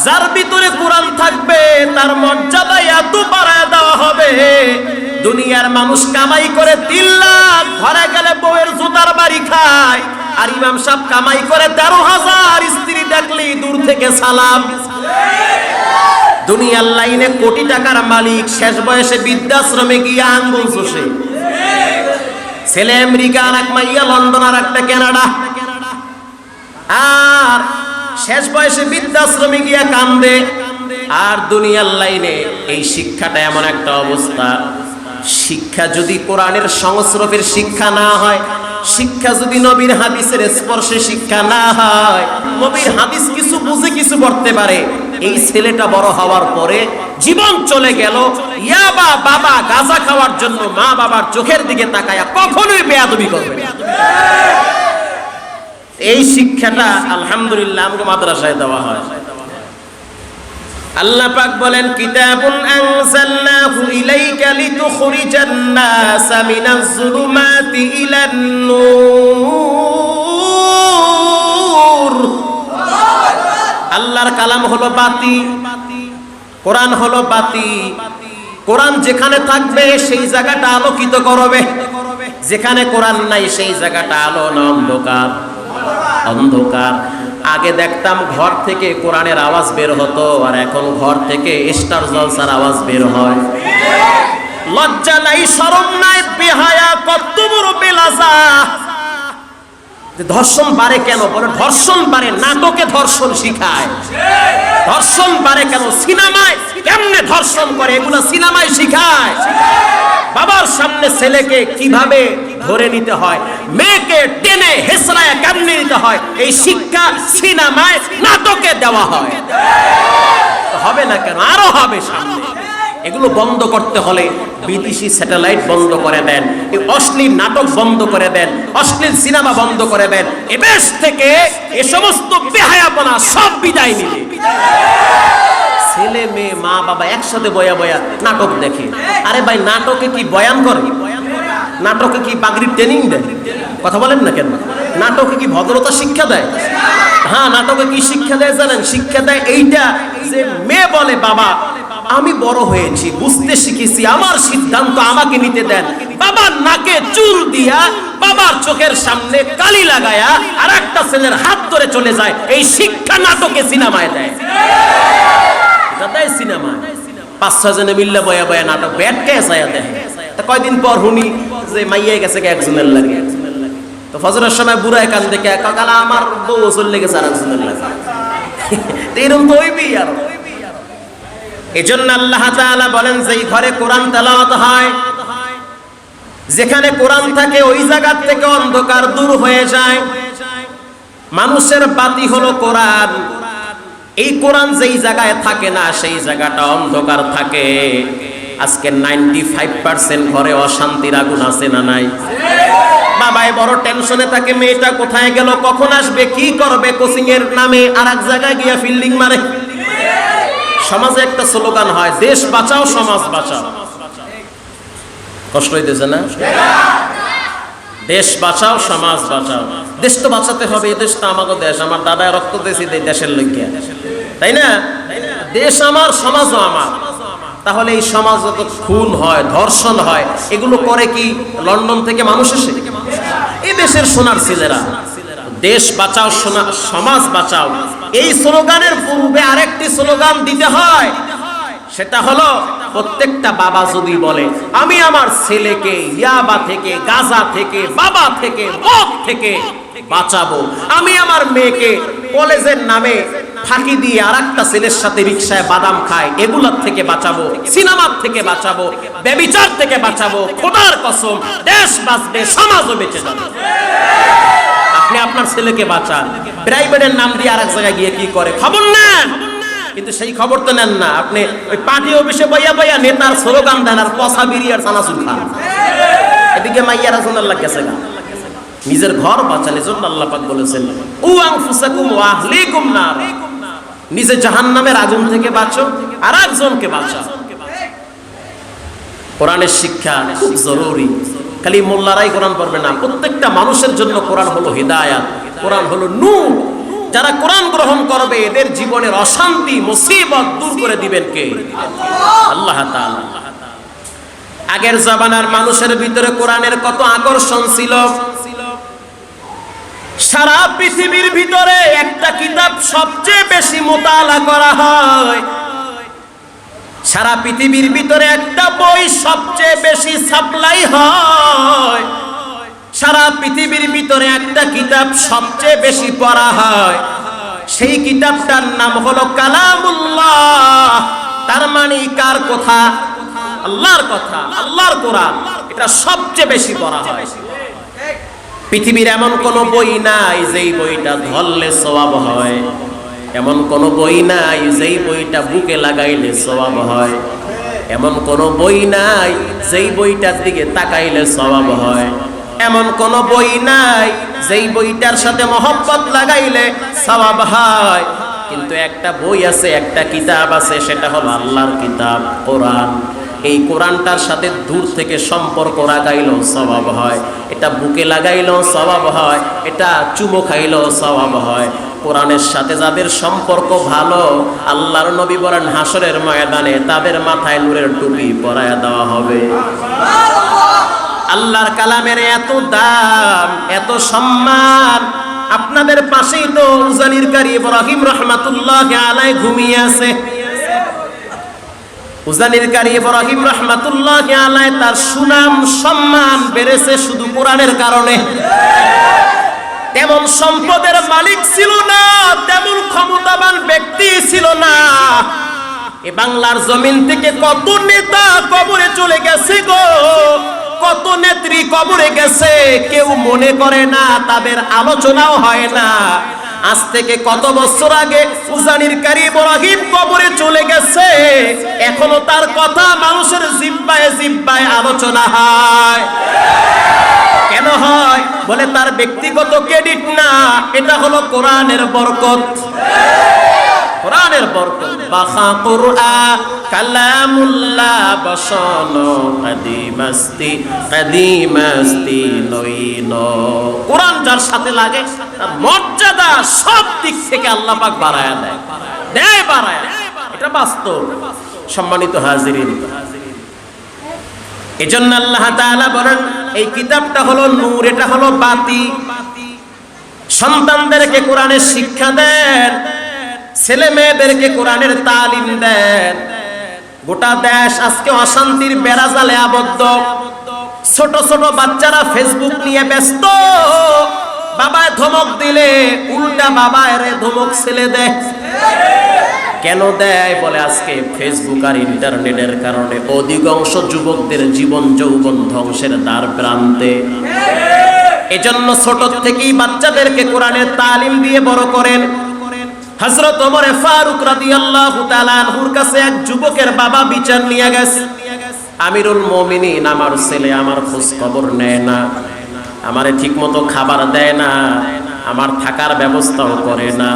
যার ভিতরে কোরআন থাকবে তার মর্যাদা এত বাড়ায় দেওয়া হবে, দুনিয়ার মানুষ কামাই করে 3 লাখ, ঘরে গেলে বউয়ের জুতার বাড়ি খায়, আর ইমাম সাহেব কামাই করে 13,000, স্ত্রী দেখলি দূর থেকে সালাম। দুনিয়ার লাইনে কোটি টাকার মালিক, শেষ বয়সে বৃদ্ধাশ্রমে গিয়ে আঙ্গুল চষে। ছেলে আমেরিকা, আর এক মাইয়া লন্ডন, আর একটা কানাডা, আর শেষ বয়সে বৃদ্ধাশ্রমে গিয়া কান্দে। আর দুনিয়ার লাইনে এই শিক্ষাটা এমন একটা অবস্থা, শিক্ষা যদি কোরআনের সংস্রবের শিক্ষা না হয়, শিক্ষা যদি নবীর হাদিসের স্পর্শে শিক্ষা না হয়, নবীর হাদিস কিছু বুঝে কিছু করতে পারে, এই ছেলেটা বড় হওয়ার পরে জীবন চলে গেল ইয়াবা বাবা গাঁজা খাওয়ার জন্য মা বাবার চোখের দিকে তাকায়া কখনোই বেয়াদবি করবে না। এই শিক্ষাটা আলহামদুলিল্লাহ আমাকে মাদ্রাসায় দেওয়া হয়। আল্লাহ পাক বলেন কিতাবুন আনজালনাহু ইলাইকা লিতুখরিজান নাসা মিনাজ যুলুমাতি ইলান নূর। আল্লাহর কালাম হলো বাতি, কোরআন হলো বাতি। কোরআন যেখানে থাকবে সেই জায়গাটা আলোকিত করবে, যেখানে কোরআন নাই সেই জায়গাটা আলো না অন্ধকার? অন্ধকার। আগে দেখতাম ঘর থেকে কোরআনের আওয়াজ বের হতো, আর এখন ঘর থেকে স্টার জলসার আওয়াজ বের হয়। লজ্জা নাই, শরম নাই, বেহায়া, কত বড় বেলাজা। ধর্ষণ বাড়ে কেন? বলে ধর্ষণ বাড়ে, নাটকে ধর্ষণ শিখায়। ধর্ষণ বাড়ে কেন? সিনেমায় কেমনে ধর্ষণ করে এগুলো সিনেমায় শিখায়। বাবার সামনে ছেলেকে কিভাবে ধরে নিতে হয়, মেয়েকে টেনে হেসরায় কেমনে নিতে হয়, এই শিক্ষা সিনেমায় নাটকে দেওয়া হয়। হবে না কেন? আরো হবে সামনে। এগুলো বন্ধ করতে হলে বিদেশি স্যাটেলাইট বন্ধ করে দেন, এই অশ্লীল নাটক বন্ধ করে দেন, অশ্লীল সিনেমা বন্ধ করে দেন। এ দেশ থেকে এ সমস্ত বেহায়াপনা সব বিদায় নিবে। ছেলে মেয়ে মা বাবা একসাথে বয়া বয়া নাটক দেখে। আরে ভাই, নাটকে কি বয়ান করে? নাটকে কি পাগড়ির ট্রেনিং দেয়? কথা বলেন না কেন? নাটকে কি ভদ্রতা শিক্ষা দেয়? হ্যাঁ, নাটকে কি শিক্ষা দেয় জানেন? শিক্ষা দেয় এইটা যে মেয়ে বলে বাবা আমি বড় হয়েছি, বুঝতে শিখেছি, আমার সিদ্ধান্ত আমাকে নিতে দেন। বাবার নাকে চুল দিয়া, বাবার চোখের সামনে কালি লাগায়া আর একটা ছেলের হাত ধরে চলে যায়। এই শিক্ষা নাটকে সিনেমায় দেয়। সিনেমা 5-6 জনে মিল্লা বয়া বয়া নাটক ব্যাট কে ছায়া দেয়। তা কয়দিন পর শুনি যে মাইয়া গেছে একজনের লাগে। তো ফজরের সময় বুড়ায় কান দেখে কাকালা আমার বউ চলে গেছে আর একজনের লাগে। এরকম তো হইবেই। আর এজন্য আল্লাহ তাআলা বলেন যে ঘরে কোরআন তেলাওয়াত হয়, যেখানে কোরআন থাকে ওই জায়গা থেকে অন্ধকার দূর হয়ে যায়। মানুষের বাতি হলো কোরআন। এই কোরআন যেই জায়গায় থাকে না সেই জায়গাটা অন্ধকার থাকে। আজকে 95% ঘরে অশান্তির আগুন আছে না নাই? বাবাই বড় টেনশনে থাকে, মেয়েটা কোথায় গেল, কখন আসবে, কি করবে, কোচিং এর নামে আর এক জায়গায় গিয়া ফিল্ডিং মারে। সমাজে একটা স্লোগান হয়, দেশ বাঁচাও সমাজ বাঁচাও। কষ্ট হইতেছে না? দেশ বাঁচাও সমাজ বাঁচাও। দেশ তো বাঁচাতে হবে, এই দেশটা আমাকে দেশ, আমার দাদা রক্ত দিয়েছে দেশের লইয়া, তাই না? দেশ আমার, সমাজও আমার। তাহলে এই সমাজ যত খুন হয়, ধর্ষণ হয়, এগুলো করে কি লন্ডন থেকে মানুষ এসে? এই দেশের সোনার ছেলেরা। দেশ বাঁচাও সমাজ বাঁচাও, এই স্লোগানের পূর্বে আরেকটি স্লোগান দিতে হয়। সেটা হলো প্রত্যেকটা বাবা যদি বলে আমি আমার ছেলেকে ইয়াবা থেকে, গাঁজা থেকে, বাবা থেকে, মদ থেকে বাঁচাবো, আমি আমার মেয়েকে কলেজের নামে ফাঁকি দিয়ে আরেকটা ছেলের সাথে রিকশায় বাদাম খায় এগুলোর থেকে বাঁচাবো, সিনেমার থেকে বাঁচাবো, ব্যভিচার থেকে বাঁচাবো, খোদার কসম দেশ বাঁচবে, সমাজও বেঁচে যাবে। আপনি আপনার ছেলেকে বাঁচান, প্রাইভেটের নাম দিয়ে আরেক জায়গায় গিয়ে কি করে খবর নেন, কিন্তু সেই খবর তো নেন না। আপনি ওই পার্টি অফিসে বইয়া বইয়া নেতার স্লোগান দেন আর পচা বিড়ি আর চানাচুর খান। এদিকে মাইয়ারা সোনার লাগেছে না। নিজের ঘর বাঁচান। এজন্য আল্লাহ পাক বলেছেন উ আনফুসাকুম ওয়া আহলিকুম নার, নিজে জাহান্নামের আগুন থেকে বাঁচো আর একজনকে বাঁচাও। কোরআনের শিক্ষা খুব জরুরি। খালি মোল্লারাই কোরআন পড়বে না, প্রত্যেকটা মানুষের জন্য কোরআন হলো হিদায়াত, কোরআন হলো নূর। যারা কোরআন গ্রহণ করবে এদের জীবনের অশান্তি মুসিবত দূর করে দিবেন কে? আল্লাহ তাআলা। আগের জামানার মানুষের ভিতরে কোরআনের কত আকর্ষণ ছিল। সারা পৃথিবীর ভিতরে একটা কিতাব সবচেয়ে বেশি মোতালা করা হয়, সারা পৃথিবীর ভিতরে একটা বই সবচেয়ে বেশি সাপ্লাই হয়, সারা পৃথিবীর ভিতরে একটা কিতাব সবচেয়ে বেশি পড়া হয়। সেই কিতাবটার নাম হলো কালামুল্লাহ। তার মানে কার কথা? আল্লাহর কথা, আল্লাহর কোরআন। এটা সবচেয়ে বেশি পড়া হয়। পৃথিবীর এমন কোন বই নাই যেই বইটা ধরলে সওয়াব হয়, এমন কোন বই নাই যেই বইটা বুকে লাগাইলে সওয়াব হয়, এমন কোন বই নাই যেই বইটার দিকে তাকাইলে সওয়াব হয়, এমন কোন বই নাই যেই বইটার সাথে মহব্বত লাগাইলে সওয়াব হয়। কিন্তু একটা বই আছে, একটা কিতাব আছে, সেটা হলো আল্লাহর কিতাব কোরআন। এই কোরআনটার সাথে দূর থেকে সম্পর্ক লাগাইলেও সওয়াব হয়, এটা বুকে লাগাইলেও সওয়াব হয়, এটা চুমো খাইলেও সওয়াব হয়। কোরআনের সাথে যাদের সম্পর্ক ভালো, আল্লাহর নবী বলেন হাসরের ময়দানে তাদের মাথায় নূরের টুপি পরায়া দেওয়া হবে। আল্লাহর কালামের এত দাম, এত সম্মান। আপনাদের পাশেই তো উজানির কারি ইব্রাহিম রাহমাতুল্লাহি আলাইহি ঘুমিয়ে আছে। উজানির কারি ইব্রাহিম রাহমাতুল্লাহি আলাইহি তার সুনাম সম্মান বেড়েছে শুধু কোরআনের কারণে। তেমন সম্পদের মালিক ছিল না, তেমন ক্ষমতাবান ব্যক্তি ছিল না। এ বাংলার জমিন থেকে কত নেতা কবরে চলে গেছে গো, কত নেত্রী কবরে গেছে, কেউ মনে করে না, তাদের আলোচনাও হয় না। আজ থেকে কত বছর আগে উজানির কারি ইব্রাহিম কবরে চলে গেছে, এখনো তার কথা মানুষের জিহ্বায় জিহ্বায় আলোচনা হয়। কেন হয়? বলে তার ব্যক্তিগত ক্রেডিট না, এটা হলো কোরআনের বরকত, কোরআনের বরকত। বাখা কুরআন কালামুল্লাহ বসনো কদিমাস্তি কদিমাস্তি নইন। কোরআন যার সাথে লাগে তার মর্যাদা সব দিক থেকে আল্লাহ পাক বাড়ায়া দেয়, দেয় বাড়ায়া। এটা বাস্তব। সম্মানিত হাজিরিন, এজন্য আল্লাহ তাআলা বলেন এই কিতাবটা হলো নূর, এটা হলো বাতি। সন্তানদেরকে কোরআনের শিক্ষা দেন, ছেলে মেয়েদেরকে কোরআনের তালিম দেন। গোটা দেশ আজকে অশান্তির বেড়াজালে আবদ্ধ। ছোট ছোট বাচ্চারা ফেসবুক নিয়ে ব্যস্ত। বাবায় ধমক দিলে উল্টা বাবায় ধমক ছেলে দেয়। কেন দেয়? বলে আজকে ফেসবুক আর ইন্টারনেটের কারণে অধিকাংশ যুবকদের জীবন যৌবন ধ্বংসের দ্বার প্রান্তে। এজন্য ছোট থেকেই বাচ্চাদেরকে কোরআনের তালিম দিয়ে বড় করেন। হযরত ওমর ফারুক রাদিয়াল্লাহু তাআলা আনহুর কাছে এক যুবকের বাবা বিচার নিয়ে গেছে। আমিরুল মুমিনিন, আমার ছেলে আমার খোঁজ খবর নেয় না, আমারে ঠিকমতো খাবার দেয় না, আমার থাকার ব্যবস্থাও করে না।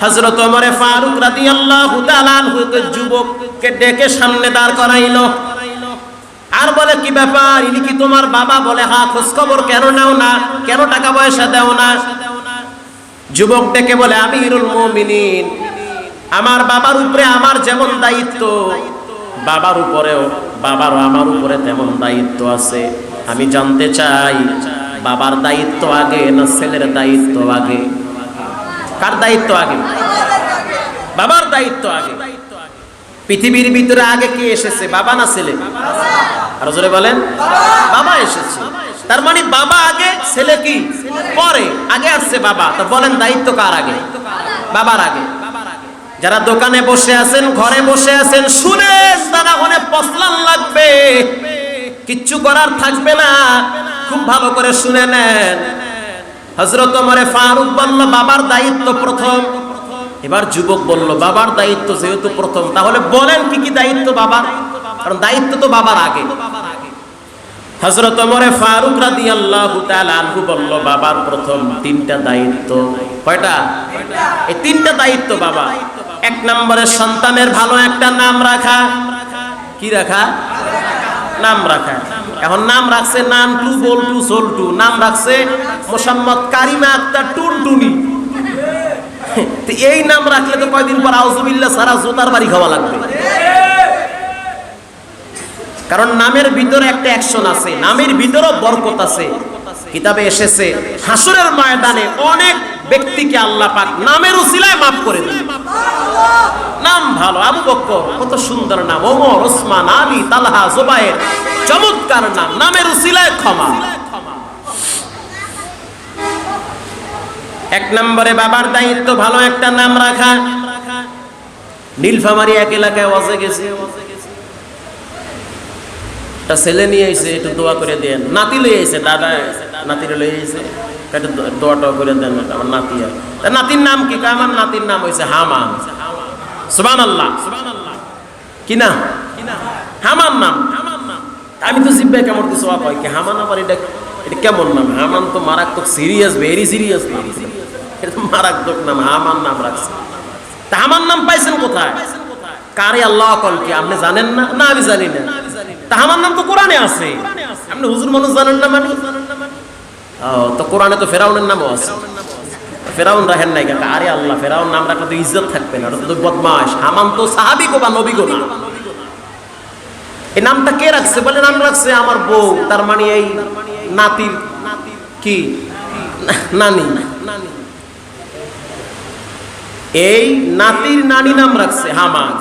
হযরত ওমর ফারুক রাদিয়াল্লাহু তাআলা আনহু যুবককে ডেকে সামনে দাঁড় করাইলো আর বলে, কি ব্যাপার, ইনি কি তোমার বাবা? বলে হ্যাঁ। খোঁজ খবর কেন নাও না? কেন টাকা পয়সা দাও না? যুবক ডেকে বলে, আমিরুল মুমিনিন, আমার বাবার উপরে আমার যেমন দায়িত্ব, বাবারও আমার উপরে তেমন দায়িত্ব আছে। আমি জানতে চাই বাবার দায়িত্ব আগে না ছেলের দায়িত্ব আগে? কার দায়িত্ব আগে? বাবার দায়িত্ব আগে। পৃথিবীর ভিতরে আগে কে এসেছে, বাবা না ছেলে? আর জোরে বলেন, বাবা এসেছে। তার মানে বাবা আগে, ছেলে কি পরে? আগে আসছে বাবা। তা বলেন দায়িত্ব কার আগে? বাবার আগে। যারা দোকানে বসে আছেন, ঘরে বসে আছেন, শুনেন, তারা হলে পছলান লাগবে, কিচ্ছু করার থাকবে না। খুব ভালো করে শুনে নেন। হযরত ওমর ফারুক বলল বাবার দায়িত্ব প্রথম। এবার যুবক বলল বাবার দায়িত্ব যেহেতু প্রথম, তাহলে বলেন কি কি দায়িত্ব বাবার? কারণ দায়িত্ব তো বাবার আগে। হযরত ওমর ফারুক রাদিয়াল্লাহু তাআলা আনহু বলল, বাবার প্রথম তিনটা দায়িত্ব। কয়টা? এই তিনটা দায়িত্ব বাবা। এক নম্বরে সন্তানের ভালো একটা নাম রাখা। কি রাখা? নাম রাখা। এখন নাম রাখছে নানটু, বল্টু, সল্টু। নাম রাখছে মোসাম্মদ কারিমা আক্তার টুনটুনি। তো এই নাম রাখলে তো কয়দিন পর আউযুবিল্লাহ সারা জোতার বাড়ি খাওয়া লাগবে। কারণ নামের ভিতরে একটা অ্যাকশন আছে, নামের ভিতরে বরকত আছে। কিতাবে এসেছে হাসরের ময়দানে অনেক ব্যক্তিকে আল্লাহ পাক নামের উসিলায় মাফ করে দেন। নাম ভালো, আবু বকর কত সুন্দর নাম, ওমর, ওসমান, আলী, তালহা, জুবায়ের, চমৎকার নাম। নামের উসিলায় ক্ষমা। এক নম্বরে বাবার দায়িত্ব ভালো একটা নাম রাখা। নীলফামারী এক এলাকায় ওয়াজে গেছে, একটা ছেলে নিয়ে এসে একটু দোয়া করে দেন। নাতি লয়ে এসে, দাদা নাতিরে লয়ে এসে একটু দোয়াটা করে দেন, আমার নাতি। আর নাতির নাম কি? আমার নাতির নাম হয়েছে হামান। সুবহানাল্লাহ। কি না? হামান নাম। আমি তো জিব্বে কেমন কিছু কয় কি হামান, আবার এটা কেমন নাম? হামান তো মারাত্মক সিরিয়াস, ভেরি সিরিয়াস নাম। এটা মারাত্মক নাম, হামান নাম রাখছে। তা হামান নাম পাইছেন কোথায়? কারে আল্লাহ কল কি আপনি জানেন না? না, আমি জানি না। তা হামান নাম তো কোরআনে আছে। আপনি হুজুর মানুষ জানেন না মানে? তো কোরআনে তো ফেরাউনের নামও আছে। ফেরাউন রাখেন নাই কাকা? আরে আল্লাহ, ফেরাউন নাম রাখলে তো ইজ্জত থাকবে না, তো বদমাশ। হামান তো সাহাবী গো বা নবী গো না। এই নামটা কে রাখছে? বলে নাম রাখছে আমার বউ। তার মানে এই নাতির কি নানি, এই নাতির নানি নাম রাখছে হামান।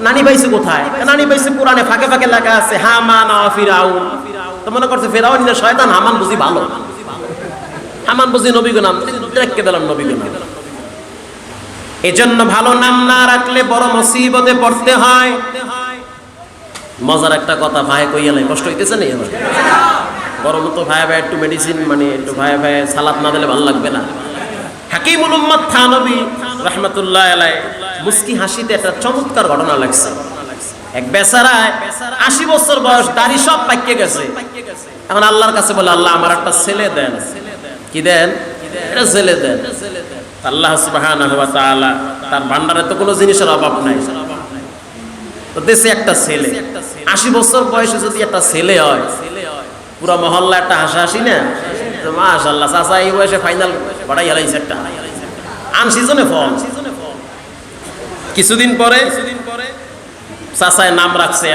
নানি পাইছে কোথায়? নানি পাইছে কোরআনে ফাঁকে ফাঁকে লেখা আছে হামান ওয়া ফিরাউন। তো মনে করছে ফেরাউন না শয়তান, হামান বুঝি ভালো, হামান বুঝি নবী গো নাম, রেখে দিলাম নবী গো নাম। এজন্য ভালো নাম না রাখলে বড় মুসিবতে পড়তে হয়। মজার একটা কথা ভাই কইয়ালে কষ্ট হইতেছে না? এবার গরম তো ভাই ভাই একটু মেডিসিন, মানে একটু ভাই ভাই সালাত না দিলে ভালো লাগবে না। হাকিমুল উম্মাত থানবী রাহমাতুল্লাহ আলাইহি মুস্কি হাসিতে একটা চমৎকার ঘটনা লাগছে। এক বেচারা 80 বছর বয়স, দাড়ি সব পাইকে গেছে। এখন আল্লাহর কাছে বলে, আল্লাহ আমার একটা ছেলে দেন। কি দেন? এটা ছেলে দেন। আল্লাহ সুবহানাহু ওয়া তাআলা তার ভান্ডারে তো কোনো জিনিসের অভাব নাই, তো দেশে একটা ছেলে। 80 বছর বয়সে যদি একটা ছেলে হয়, পুরো মহল্লা একটা হাসাহাসি না? মাশাআল্লাহ, চাচা এই বয়সে ফাইনাল বাড়াই হারাইছে একটা আনসিজনে ফল। কিছুদিন পরে চাচায় নাম রাখছে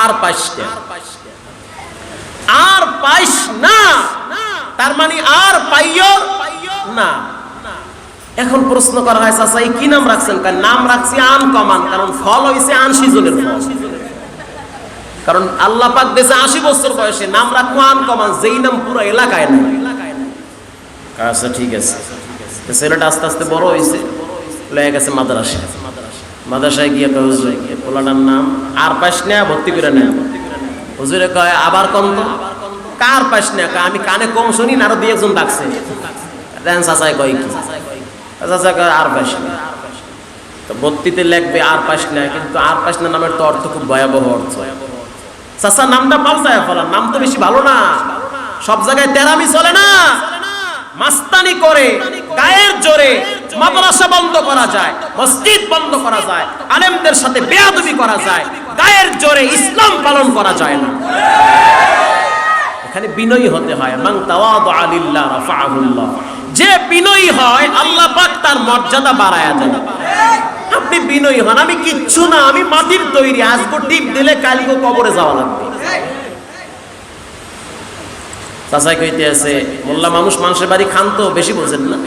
আর পাইস না, তার মানে আর পাইও না। এখন প্রশ্ন করা হয়, চাচা এই কি নাম রাখছেন? নাম রাখছি আনকমান, কারণ ফল হইছে আনসিজনের ফল। কারণ আল্লাহ পাক দেশে 80 বছর বয়সে নাম রাখবো আনকমান, যেই নাম পুরো এলাকায় নাই। আচ্ছা ঠিক আছে। ছেলেটা আস্তে আস্তে বড় হয়েছে, লয়ে গেছে মাদ্রাসায় গিয়ে পোলাটার নাম আর পাইস না, ভর্তি করে নেয়। হুজুরে কয় আবার কম তো? কার পাইস না? আমি কানে কম শুনি না, আরো 2-1 ডাকছে। দেখেন চাচাই কয় কি? চাচা কয় আর পাইস না। তো ভর্তিতে লিখবে আর পাইস না, কিন্তু আর পাইস না নামের তো অর্থ খুব ভয়াবহ অর্থ। চাচা নামটা পাল্টায় ফেলান, নাম তো বেশি ভালো না। সব জায়গায় তেরামি চলে না, মাস্তানি করে গায়ের জোরে মাদ্রাসা বন্ধ করা যায়, মসজিদ বন্ধ করা যায়, আলেমদের সাথে বেয়াদবি করা যায়, গায়ের জোরে ইসলাম পালন করা যায় না। এখানে বিনয়ী হতে হয়। মান তাওয়াদা লিল্লাহ রাফাআহুল্লাহ। যে বিনয়ী হয় আল্লাহ পাক তার মর্যাদা বাড়ায়া দেন। আপনি বিনয়ী হন, আমি কিচ্ছু না, আমি মাটির তৈরি, আজকে টিপ দিলে কালিগো কবরে যাওয়া লাগবে। চাচাই কইতে আছে, মোল্লা মানুষ মানুষের বাড়ি খান তো বেশি বোঝেন না।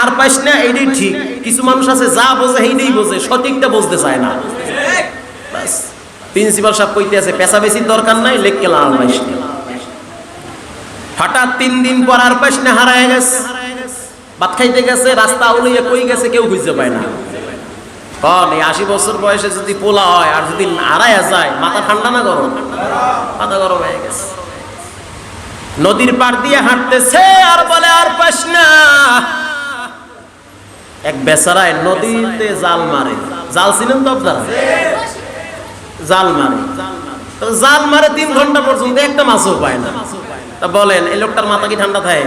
আর পাইস না এইটাই ঠিক। কিছু মানুষ আছে যা বোঝে এইটাই বোঝে, সঠিকটা বুঝতে চায় না। বাস প্রিন্সিপাল সাহেব কইতে আছে, পেশা বেশির দরকার নাই, লেখ কেলা আর পাইস না। হঠাৎ 3 দিন পর আর পাইস না হারায় গেছে। ভাত খাইতে গেছে, রাস্তা উলিয়ে কই গেছে কেউ খুঁজে পায় না। কারণ এই 80 বছর বয়সে যদি পোলা হয় আর যদি হারায় যায়, মাথা ঠান্ডা না গরম? মাথা গরম হয়ে গেছে। নদীর পার দিয়ে হাঁটতেছে আর বলে আর পাস না। এক বেচারায় নদীতে জাল মারে। জাল ছিলেন তো আপনারা? জাল মারে। তো জাল মারে 3 ঘন্টা পর্যন্ত একটা মাছও পায় না। তা বলেন এই লোকটার মাথা কি ঠান্ডা থাকে?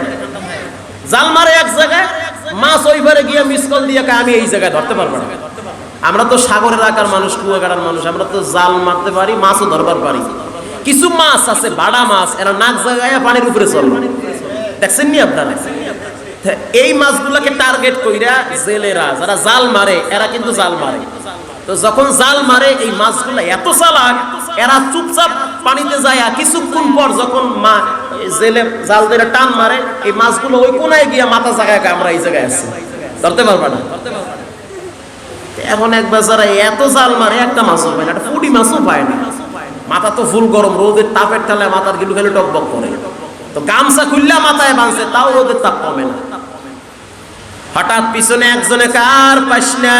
জাল মারে এক জায়গায়, মাছ ওই পারে গিয়ে মিস কল দিয়ে আমি এই জায়গায় ধরতে পারবো না। আমরা তো সাগরের আকার মানুষ, কুয়াকাটার মানুষ, আমরা তো জাল মারতে পারি, মাছও ধরবার পারি। কিছু মাছ আছে বাড়া মাছ, এরা নাক জায়গায় পানির উপরে চলবে, দেখছেন নি আপনারা? এই মাছগুলোকে টার্গেট কইরা জেলেরা যারা জাল মারে, এরা কিন্তু জাল মারে। তো যখন জাল মারে এই মাছগুলো এত চালাক, এরা চুপচাপ পানিতে যায়, কিছুক্ষণ পর যখন জেলে জাল দিয়ে টান মারে, এই মাছগুলো ওই কোনায় গিয়া মাথা জায়গায় আমরা এই জায়গায় আছি, ধরতে পারবা না। এখন এক বেচারা এত জাল মারে একটা মাছও পায় না, একটা পুঁটি মাছও পায় না। মাথা তো ফুল গরম, রোদের তাপের ঠেলায় মাথার গিলু খেলে টকবক করে। তো গামছা খুললা মাথায় বাঁধছে, তাও রোদের তাপ কমে না। হঠাৎ পিছনে একজনে কার পাস না।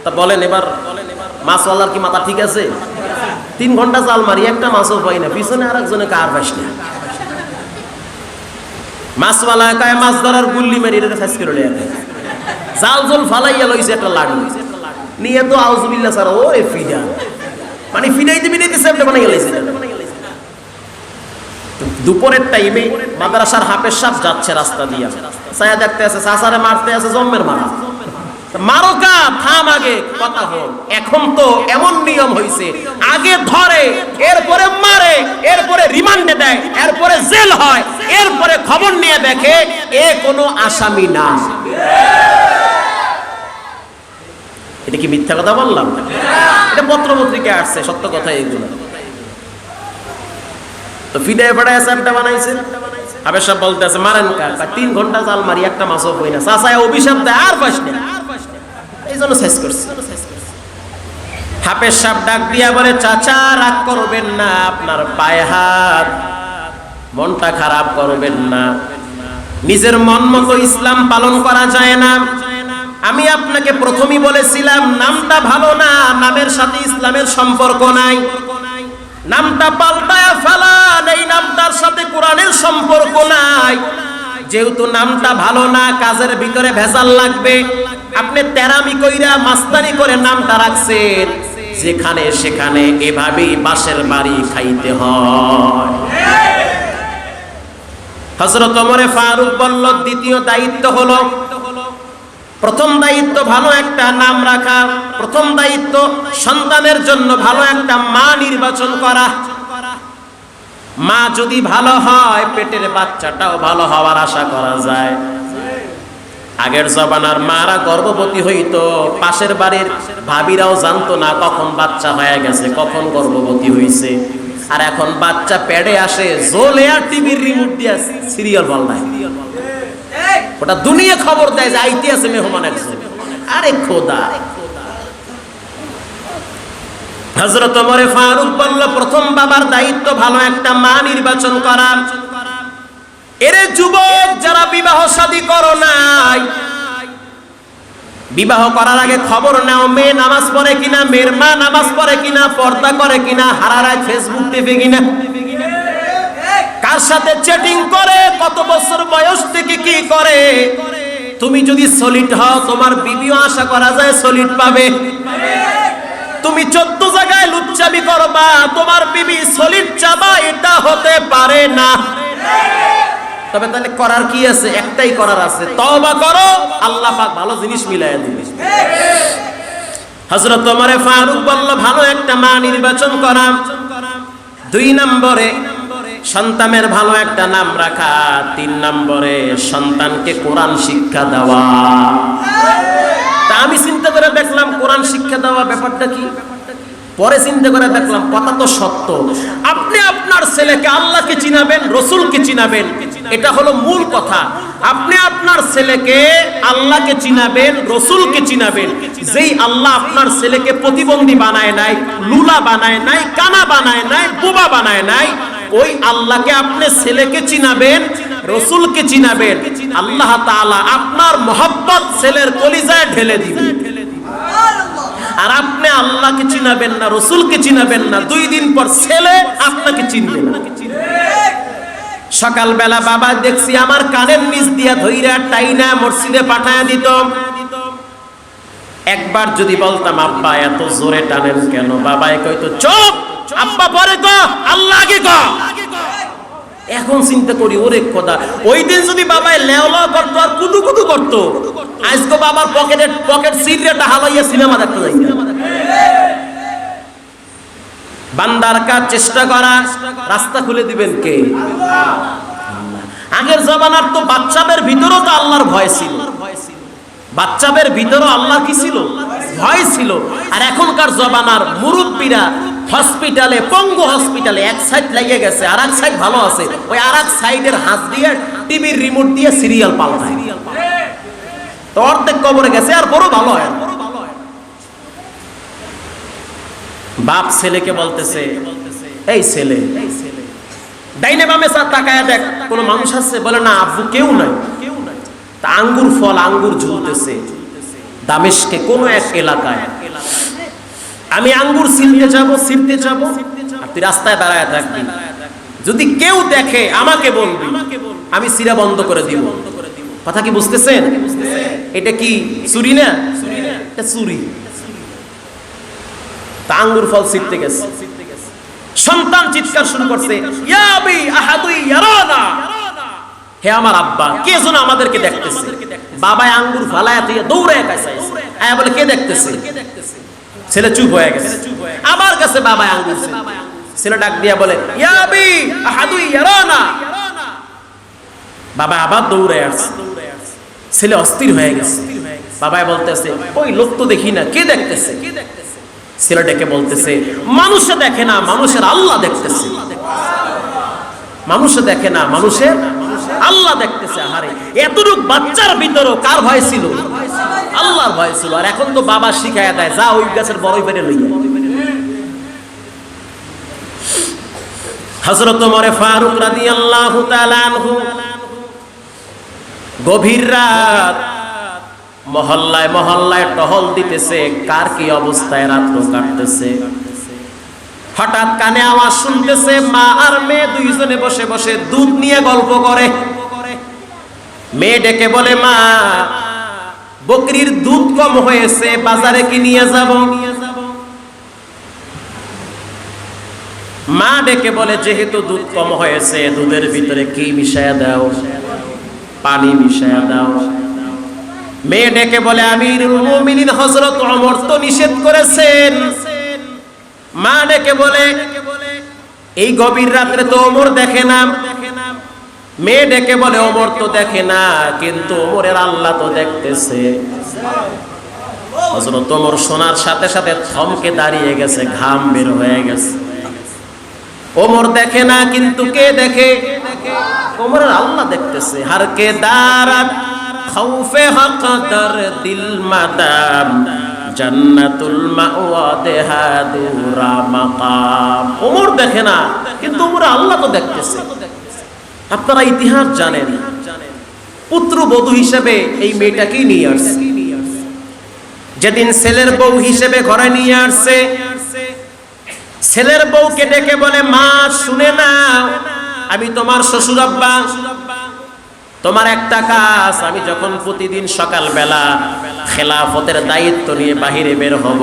তা বলেন এবার মাছওয়ালার কি মাথা ঠিক আছে? 3 ঘন্টা জাল মারি একটা মাছও পাই না, পিছনে আর একজনে কার পাস না। মাছওয়ালা কায় মাছ ধরার গুল্লি মেরে এটা ফেস করে লইয়া জাল জল ফালাইয়া লইছে একটা লাড়ি নিয়ে, তো আউযুবিল্লাহ স্যার ওরে ফিডা মানে ফিডাইতে সেমটা বানাই গেছে। দুপুরের টাইমে মাদ্রাসার হাফেজ সাহেব যাচ্ছে রাস্তা দিয়া, ছায়া দেখতে আছে, সাসারে মারতে আছে, জম্মের মারা। মারোকা থাম, আগে কথা হল। এখন তো এমন নিয়ম হইছে, আগে ধরে, এরপরে মারে, এরপরে রিমান্ডে দেয়, এরপরে জেল হয়, এরপরে খবর নিয়ে দেখে এ কোনো আসামি না। এটা কি মিথ্যা কথা বললাম? এটা পত্রপত্রিকায় আসছে, সত্য কথা এগুলো। তো ফিডায় ফেডায় স্যারটা বানাইছে, হাফেজ সাহেব বলতে আছে মারেন কার? 3 ঘন্টা জাল মারি একটা মাছও পাই না। চাচায় অভিশাপ দেয় আর পাস না, এই জন্য শেষ করছে। হাফেজ সাহেব ডাক দিয়া বলে, চাচা রাগ করবেন না, আপনার পায়ে হাত, মনটা খারাপ করবেন না। নিজের মন মতো ইসলাম পালন করা যায় না। আমি আপনাকে প্রথমেই বলেছিলাম নামটা ভালো না, নামের সাথে ইসলামের সম্পর্ক নাই। নামটা পাল্টায়া ফেলান, এই নামটার সাথে কোরআনের সম্পর্ক নাই। যেহেতু নামটা ভালো না, কাজের ভিতরে ভেজাল লাগবে। আপনি তেরামি কইরা মাস্তানি করে নামটা রাখছেন, যেখানে সেখানে এভাবেই বাসের বাড়ি খাইতে হয়। হযরত ওমরে ফারুক বলল, দ্বিতীয় দায়িত্ব হলো, প্রথম দায়িত্ব ভালো একটা নাম রাখা, প্রথম দায়িত্ব সন্তানের জন্য ভালো একটা মা নির্বাচন করা। মা যদি ভালো হয়, পেটের বাচ্চাটাও ভালো হওয়ার আশা করা যায়। আগের জমানার মারা গর্ভবতী হইতো, পাশের বাড়ির ভাবিরাও জানতো না কখন বাচ্চা হয়ে গেছে, কখন গর্ভবতী হইছে। আর এখন বাচ্চা পেটে আসে, জ্বলে আর টিভির রিমোট দিয়ে সিরিয়াল পাল্টায়, ওটা দুনিয়া খবর দেয় যে আইতে আছে মেহমান একজন। আরে খোদা! হযরত ওমরে ফারুক বলল, প্রথম বাবার দায়িত্ব ভালো একটা মা নির্বাচন করা। এরে যুবক যারা বিবাহ শাদী করো নাই, বিবাহ করার আগে খবর নাও, মেয়ে নামাজ পড়ে কিনা, মেয়ের মা নামাজ পড়ে কিনা, পর্দা করে কিনা, হারারায় ফেসবুক টিপে কিনা, কার সাথে চ্যাটিং করে, কত বছর বয়স থেকে কি করে। তুমি যদি সলিড হও, তোমার বিবিও আশা করা যায় সলিড পাবে। তুমি 14 জায়গায় লুচ্চামি করবা, তোমার বিবি সলিড চাবা, এটা হতে পারে না। তবে তাহলে করার কি আছে? একটাই করার আছে, তওবা করো, আল্লাহ পাক ভালো জিনিস মিলাইয়া দিবে। হযরত ওমরে ফারুক বলল, ভালো একটা মা নির্বাচন করা। 2 নম্বরে সন্তানের ভালো একটা নাম রাখা। 3 নম্বরে সন্তানকে কোরআন শিক্ষা দেওয়া। তা আমি চিন্তা করে দেখলাম কোরআন শিক্ষা দেওয়া ব্যাপারটা কি, পরে চিন্তা করে দেখলাম কথা তো সত্য। আপনি আপনার ছেলেকে আল্লাহকে চিনাবেন, রসুলকে চিনাবেন, এটা হলো মূল কথা। আপনি আপনার ছেলেকে আল্লাহকে চিনাবেন, রসুলকে চিনাবেন। যেই আল্লাহ আপনার ছেলেকে প্রতিবন্ধী বানায় নাই, লুলা বানায় নাই, কানা বানায় নাই, বোবা বানায় নাই, ওই আল্লাহকে আপনি ছেলেকে চিনাবেন, রসুলকে চিনাবেন। আল্লাহ তাআলা আপনার মহব্বত ছেলের কলিজায় ঢেলে দিবেন। আর আপনি আল্লাহকে চিনাবেন না, রসুলকে চিনাবেন না, 2 দিন পর ছেলে আপনাকে চিনবে না। সকালবেলা বাবা দেখছি আমার কানের নিচ দিয়া ধইরা টাইনা মসজিদে পাঠায়া দিত। একবার যদি বলতাম আব্বা এত জোরে টানেন কেন, বাবাই কইতো চুপ, আব্বা পরে ক, আল্লাহ আগে ক। এখন চিন্তা করি ওরে কথা, ওই দিন যদি বাবাই লেওলা করতো আর কুদু কুদু করতো, আজকে বাবার পকেট সিগারেট হালাইয়া সিনেমা দেখতে যাই। বান্দার কাজ চেষ্টা করা, রাস্তা খুলে দিবেন কে? আগের জমানার তো বাচ্চাদের ভিতরেও তো আল্লাহর ভয় ছিল, বাচ্চাদের ভিতরেও আল্লাহ কি ছিল? ভয় ছিল। আর এখনকার জমানার মুরব্বীরা হসপিটালে, পঙ্গু হসপিটালে এক সাইড লেগে গেছে, আর এক সাইড ভালো আছে, ওই আর এক সাইডের হাত দিয়ে টিভির রিমোট দিয়ে সিরিয়াল পাল্টায়। তো অর্ধেক কবরে গেছে, আর বড় ভালো হয়। বাপ ছেলেকে বলতেছে, এই ছেলে ডাইনে বামে তাকায় দেখ, কোন মানুষ আছে? বলে না আব্বু, কেউ নাই। তা আঙ্গুর ফল, আঙ্গুর ঝুলতেছে দামেস্কে কোন এক এলাকায়। আমি আঙ্গুর ছিলতে যাব, আর তুই রাস্তায় দাঁড়ায় থাকবি, যদি কেউ দেখে আমাকে বলবি, আমি সিরা বন্ধ করে দিব। কথা কি বুঝতেছেন? এটা কি চুরি না? এটা চুরি। তা আঙ্গুর ফল ছিলতে গেছে, সন্তান চিৎকার শুরু করছে, ইয়া আবি আহাদুই ইয়ারানা, হে আমার আব্বা, কে যেন আমাদেরকে দেখতেছে। বাবা আঙ্গুর ফালায়া দিয়ে দৌড়ায় কাছে আইছে, আয়া বলে কে দেখতেছে? ছেলে চুপ হয়ে গেছে। আমার কাছে বাবা আঙ্গুর, ছেলে ডাক দিয়া বলে, ইয়া আবি আহাদুই ইয়ারানা। বাবা আবার দৌড়ায় আসছে, ছেলে অস্থির হয়ে গেছে। বাবাই বলতেছে, ওই লোক তো দেখি না, কে দেখতেছে? ছেলেটাকে বলতেছে, মানুষে দেখে না, মানুষের আল্লাহ দেখতেছে। মানুষে দেখে না, মানুষের আল্লাহ দেখতেছে। আরে এতটুক বাচ্চার ভিতরও কার ভয় ছিল? আল্লাহর ভয় ছিল। আর এখন তো বাবা শিখায়া দেয়, যা ওই গাছের বড়ই পেরে লইয়া। হযরত ওমর ফারুক রাদিয়াল্লাহু তাআলা আনহু গভীর রাত মহল্লায় মহল্লায় টহল দিতেছে, কার কি অবস্থায় রাত্র কাটতেছে। হঠাৎ কানে আওয়াজ শুনতেছে, মা আর মেয়ে দুইজনে বসে বসে দুধ নিয়ে গল্প করে। মেয়ে ডেকে বলে, মা বকরির দুধ কম হয়েছে, বাজারে কি নিয়ে যাব? মা ডেকে বলে, যেহেতু দুধ কম হয়েছে, দুধের ভিতরে কি মিশায়া দাও? পানি মিশায়া দাও। মেয়ে ডেকে বলে, আমিরুল মুমিনিন হযরত ওমর তো নিষেধ করেছেন। মা ডেকে বলে, এই গভীর রাত্রে তো ওমর দেখে না। মেয়ে ডেকে বলে, ওমর তো দেখে না, কিন্তু ওমরের আল্লাহ তো দেখতেছে। হযরত ওমর শোনার সাথে সাথে থমকে দাঁড়িয়ে গেছে, ঘাম বের হয়ে গেছে। ওমর দেখে না, কিন্তু কে দেখে? ওমরের আল্লাহ দেখতেছে। হার কে দারাত খাউফে হক দর দিল মাদাম, জান্নাতুল মাওয়া দেহাদুরা মাকাম। ওমর দেখে না, কিন্তু ওমর আল্লাহ তো দেখতেছে। আপনারা ইতিহাস জানেন, পুত্রবধূ হিসেবে এই মেয়েটাকেই নিয়ে আসছে। যেদিন ছেলের বউ হিসেবে ঘরে নিয়ে আসছে, ছেলের বউকে ডেকে বলে, মা শুনে নাও, আমি তোমার শ্বশুর আব্বা। তোমার একটা কাজ, আমি যখন প্রতিদিন সকালবেলা খেলাফতের দায়িত্ব নিয়ে বাহিরে বের হব,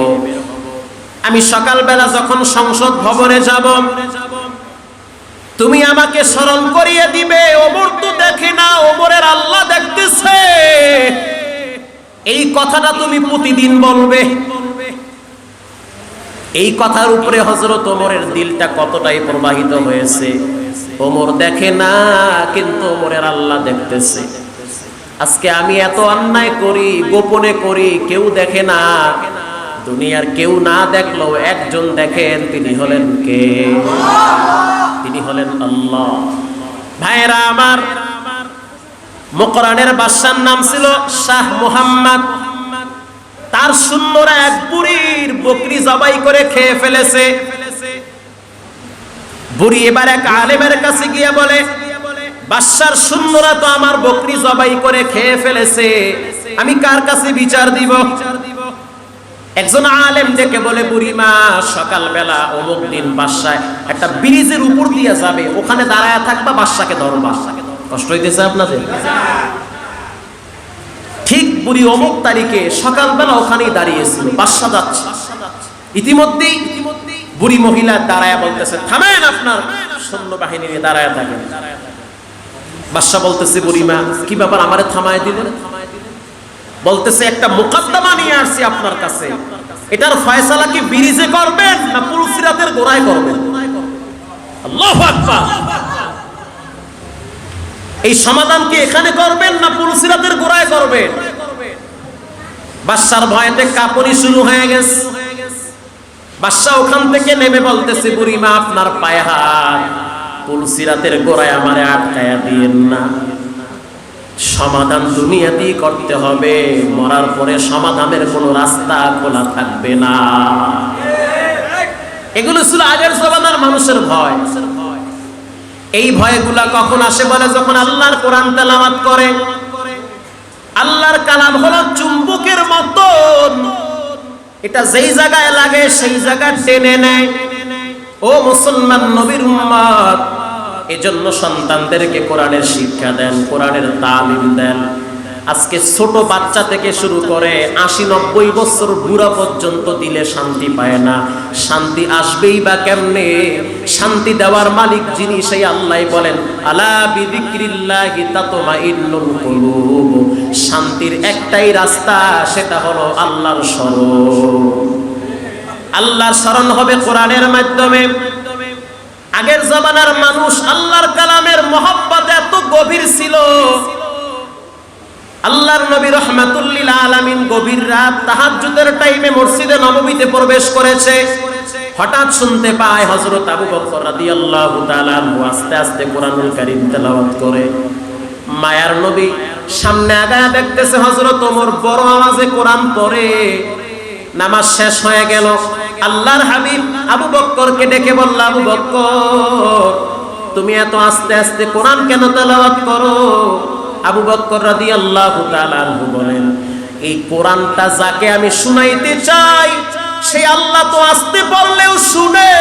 আমি সকালবেলা যখন সংসদ ভবনে যাব, তুমি আমাকে স্মরণ করিয়ে দিবে, ওমর তো দেখে না, ওমরের আল্লাহ দেখতেছে। এই কথাটা তুমি প্রতিদিন বলবে। এই কথার উপরে হযরত ওমরের দিলটা কতটাই প্রবাহিত হয়েছে। ওমর দেখে না, কিন্তু ওমরের আল্লাহ দেখতেছে। আজকে আমি এত অন্যায় করি, গোপনে করি, কেউ দেখে না। দুনিয়ার কেউ না দেখলেও একজন দেখেন, তিনি হলেন কে? তিনি হলেন আল্লাহ। ভাইরা আমার, মুকরানের বাদশার নাম ছিল শাহ মুহাম্মদ। তার সৈন্যরা এক বুড়ির বকরি জবাই করে খেয়ে ফেলেছে। বুড়ি এবার এক আলেমের কাছে গিয়ে বলে, বাদশার সৈন্যরা তো আমার বকরি জবাই করে খেয়ে ফেলেছে, আমি কার কাছে বিচার দিব? একজন আলেম ডেকে বলে, বুড়িমা সকালবেলা অমুক দিন বাদশায় একটা ব্রিজের উপর দিয়ে যাবে, ওখানে দাঁড়ায় থাকবা, বাদশাকে ধরবা। কষ্ট হইতেছে আপনাদের? ঠিক বুড়ি অমুক তারিখে সকালবেলা ওখানেই দাঁড়িয়েছিল, বাদশা যাচ্ছে। ইতিমধ্যেই বুড়ি মহিলা দাঁড়ায় বলতেছে, থামেন, আপনার সৈন্যবাহিনী নিয়ে দাঁড়ায় থাকেন। বাদশা বলতেছে, বুড়িমা কি ব্যাপার, আমারে থামায় দিলেন? বলতেছে, একটা মুকদ্দমা নিয়ে আসছি আপনার কাছে, এটার ফয়সালা কি ব্রিজে করবেন না পুলসিরাতের গোড়ায় করবেন? আল্লাহু আকবার। এই সমাধান কি এখানে করবেন না পুলসিরাতের গোড়ায় করবেন? বাদশার ভয়েতে কাঁপুনি শুরু হয়ে গেছে। বাদশা ওখান থেকে নেমে বলতেছে, বুড়িমা আপনার পায়ে হাত, পুলসিরাতের গোড়ায় আমারে আটকায়া দিয়েন না। সমাধান দুনিয়াতেই করতে হবে, মরার পরে সমাধানের কোনো রাস্তা খোলা থাকবে না। এগুলো ছিল আগের জমানার মানুষের ভয়। এই ভয়গুলা কখন আসে বলে, যখন আল্লাহর কোরআন তেলাওয়াত করে। আল্লাহর কালাম হলো চুম্বকের মতন, এটা যেই জায়গায় লাগে সেই জায়গা টেনে নেয়। ও মুসলমান নবীর উম্মত, এজন্য সন্তানদেরকে কোরআনের শিক্ষা দেন, কোরআনের তালিম দেন। আজকে ছোট বাচ্চা থেকে শুরু করে ৮০-৯০ বছর বুড়া পর্যন্ত দিলে শান্তি পায় না। শান্তি আসবেই বা কেমনে? শান্তি দেওয়ার মালিক যিনি, সেই আল্লাহ বলেন, আলা বিযিক্রিল্লাহি তাতমাইন্নুল কুলুব। শান্তির একটাই রাস্তা, সেটা হলো আল্লাহর স্মরণ। আল্লাহর স্মরণ হবে কোরআনের মাধ্যমে। আগের জামানার মানুষ আল্লাহর কালামের মহব্বত এত গভীর ছিল। আল্লাহর নবী রাহমাতুল লিল আলামিন গভীর রাত তাহাজ্জুদের টাইমে মসজিদে নববীতে প্রবেশ করেছে। হঠাৎ শুনতে পায় হযরত আবু বকর রাদিয়াল্লাহু তাআলা আস্তে আস্তে কোরআনুল কারীম তেলাওয়াত করে। মায়ার নবী সামনে আগায় দেখতেছে হযরত ওমর বড় আওয়াজে কোরআন পড়ে। নামাজ শেষ হয়ে গেল। আল্লাহর হাবিব আবু বকরকে ডেকে বলল, আবু বকর, তুমি এত আস্তে আস্তে কোরআন কেন তেলাওয়াত করো? আবু বকর রাদিয়াল্লাহু তাআলা আনহু বলেন, এই কোরআনটা যাকে আমি শুনাইতে চাই, সে আল্লাহ তো আস্তে পড়লেও শুনে।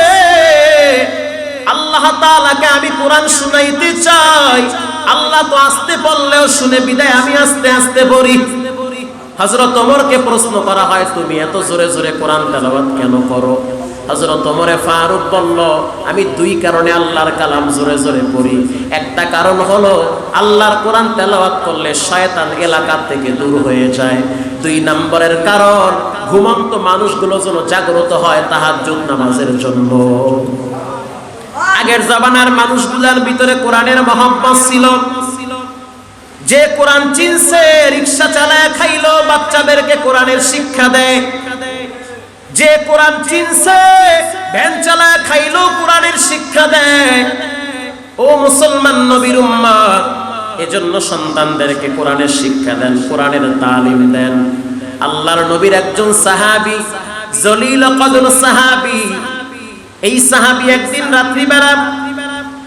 আল্লাহ তাআলাকে আমি কোরআন শুনাইতে চাই, আল্লাহ তো আস্তে পড়লেও শুনে, বিদায় আমি আস্তে আস্তে পড়ি। হযরত ওমরকে প্রশ্ন করা হয়, তুমি এত জোরে জোরে কোরআন তেলাওয়াত কেন করো? হযরত ওমরে ফারুক বলল, আমি দুই কারণে আল্লাহর কালাম জোরে জোরে পড়ি। একটা কারণ হলো আল্লাহর কোরআন তেলাওয়াত করলে শয়তান এলাকা থেকে দূর হয়ে যায়। দুই নম্বরের কারণ, ঘুমন্ত মানুষগুলো যেন জাগ্রত হয় তাহাজ্জুদ নামাজের জন্য। আগের জামানার মানুষগুলোর ভিতরে কোরআনের মহব্বত ছিল। যে কোরআন চিনছে, রিকশা চালায় খাইলো, বাচ্চাদেরকে কোরআনের শিক্ষা দেয়। যে কোরআন চিনছে, ভ্যান চালায় খাইলো, কোরআনের শিক্ষা দেয়। ও মুসলমান নবীর উম্মত, এজন্য সন্তানদেরকে কোরআনের শিক্ষা দেন, কোরআনের তালিম দেন। আল্লাহর নবীর একজন সাহাবী, জলিল কদর সাহাবী, এই সাহাবী একদিন রাত্রিবেলা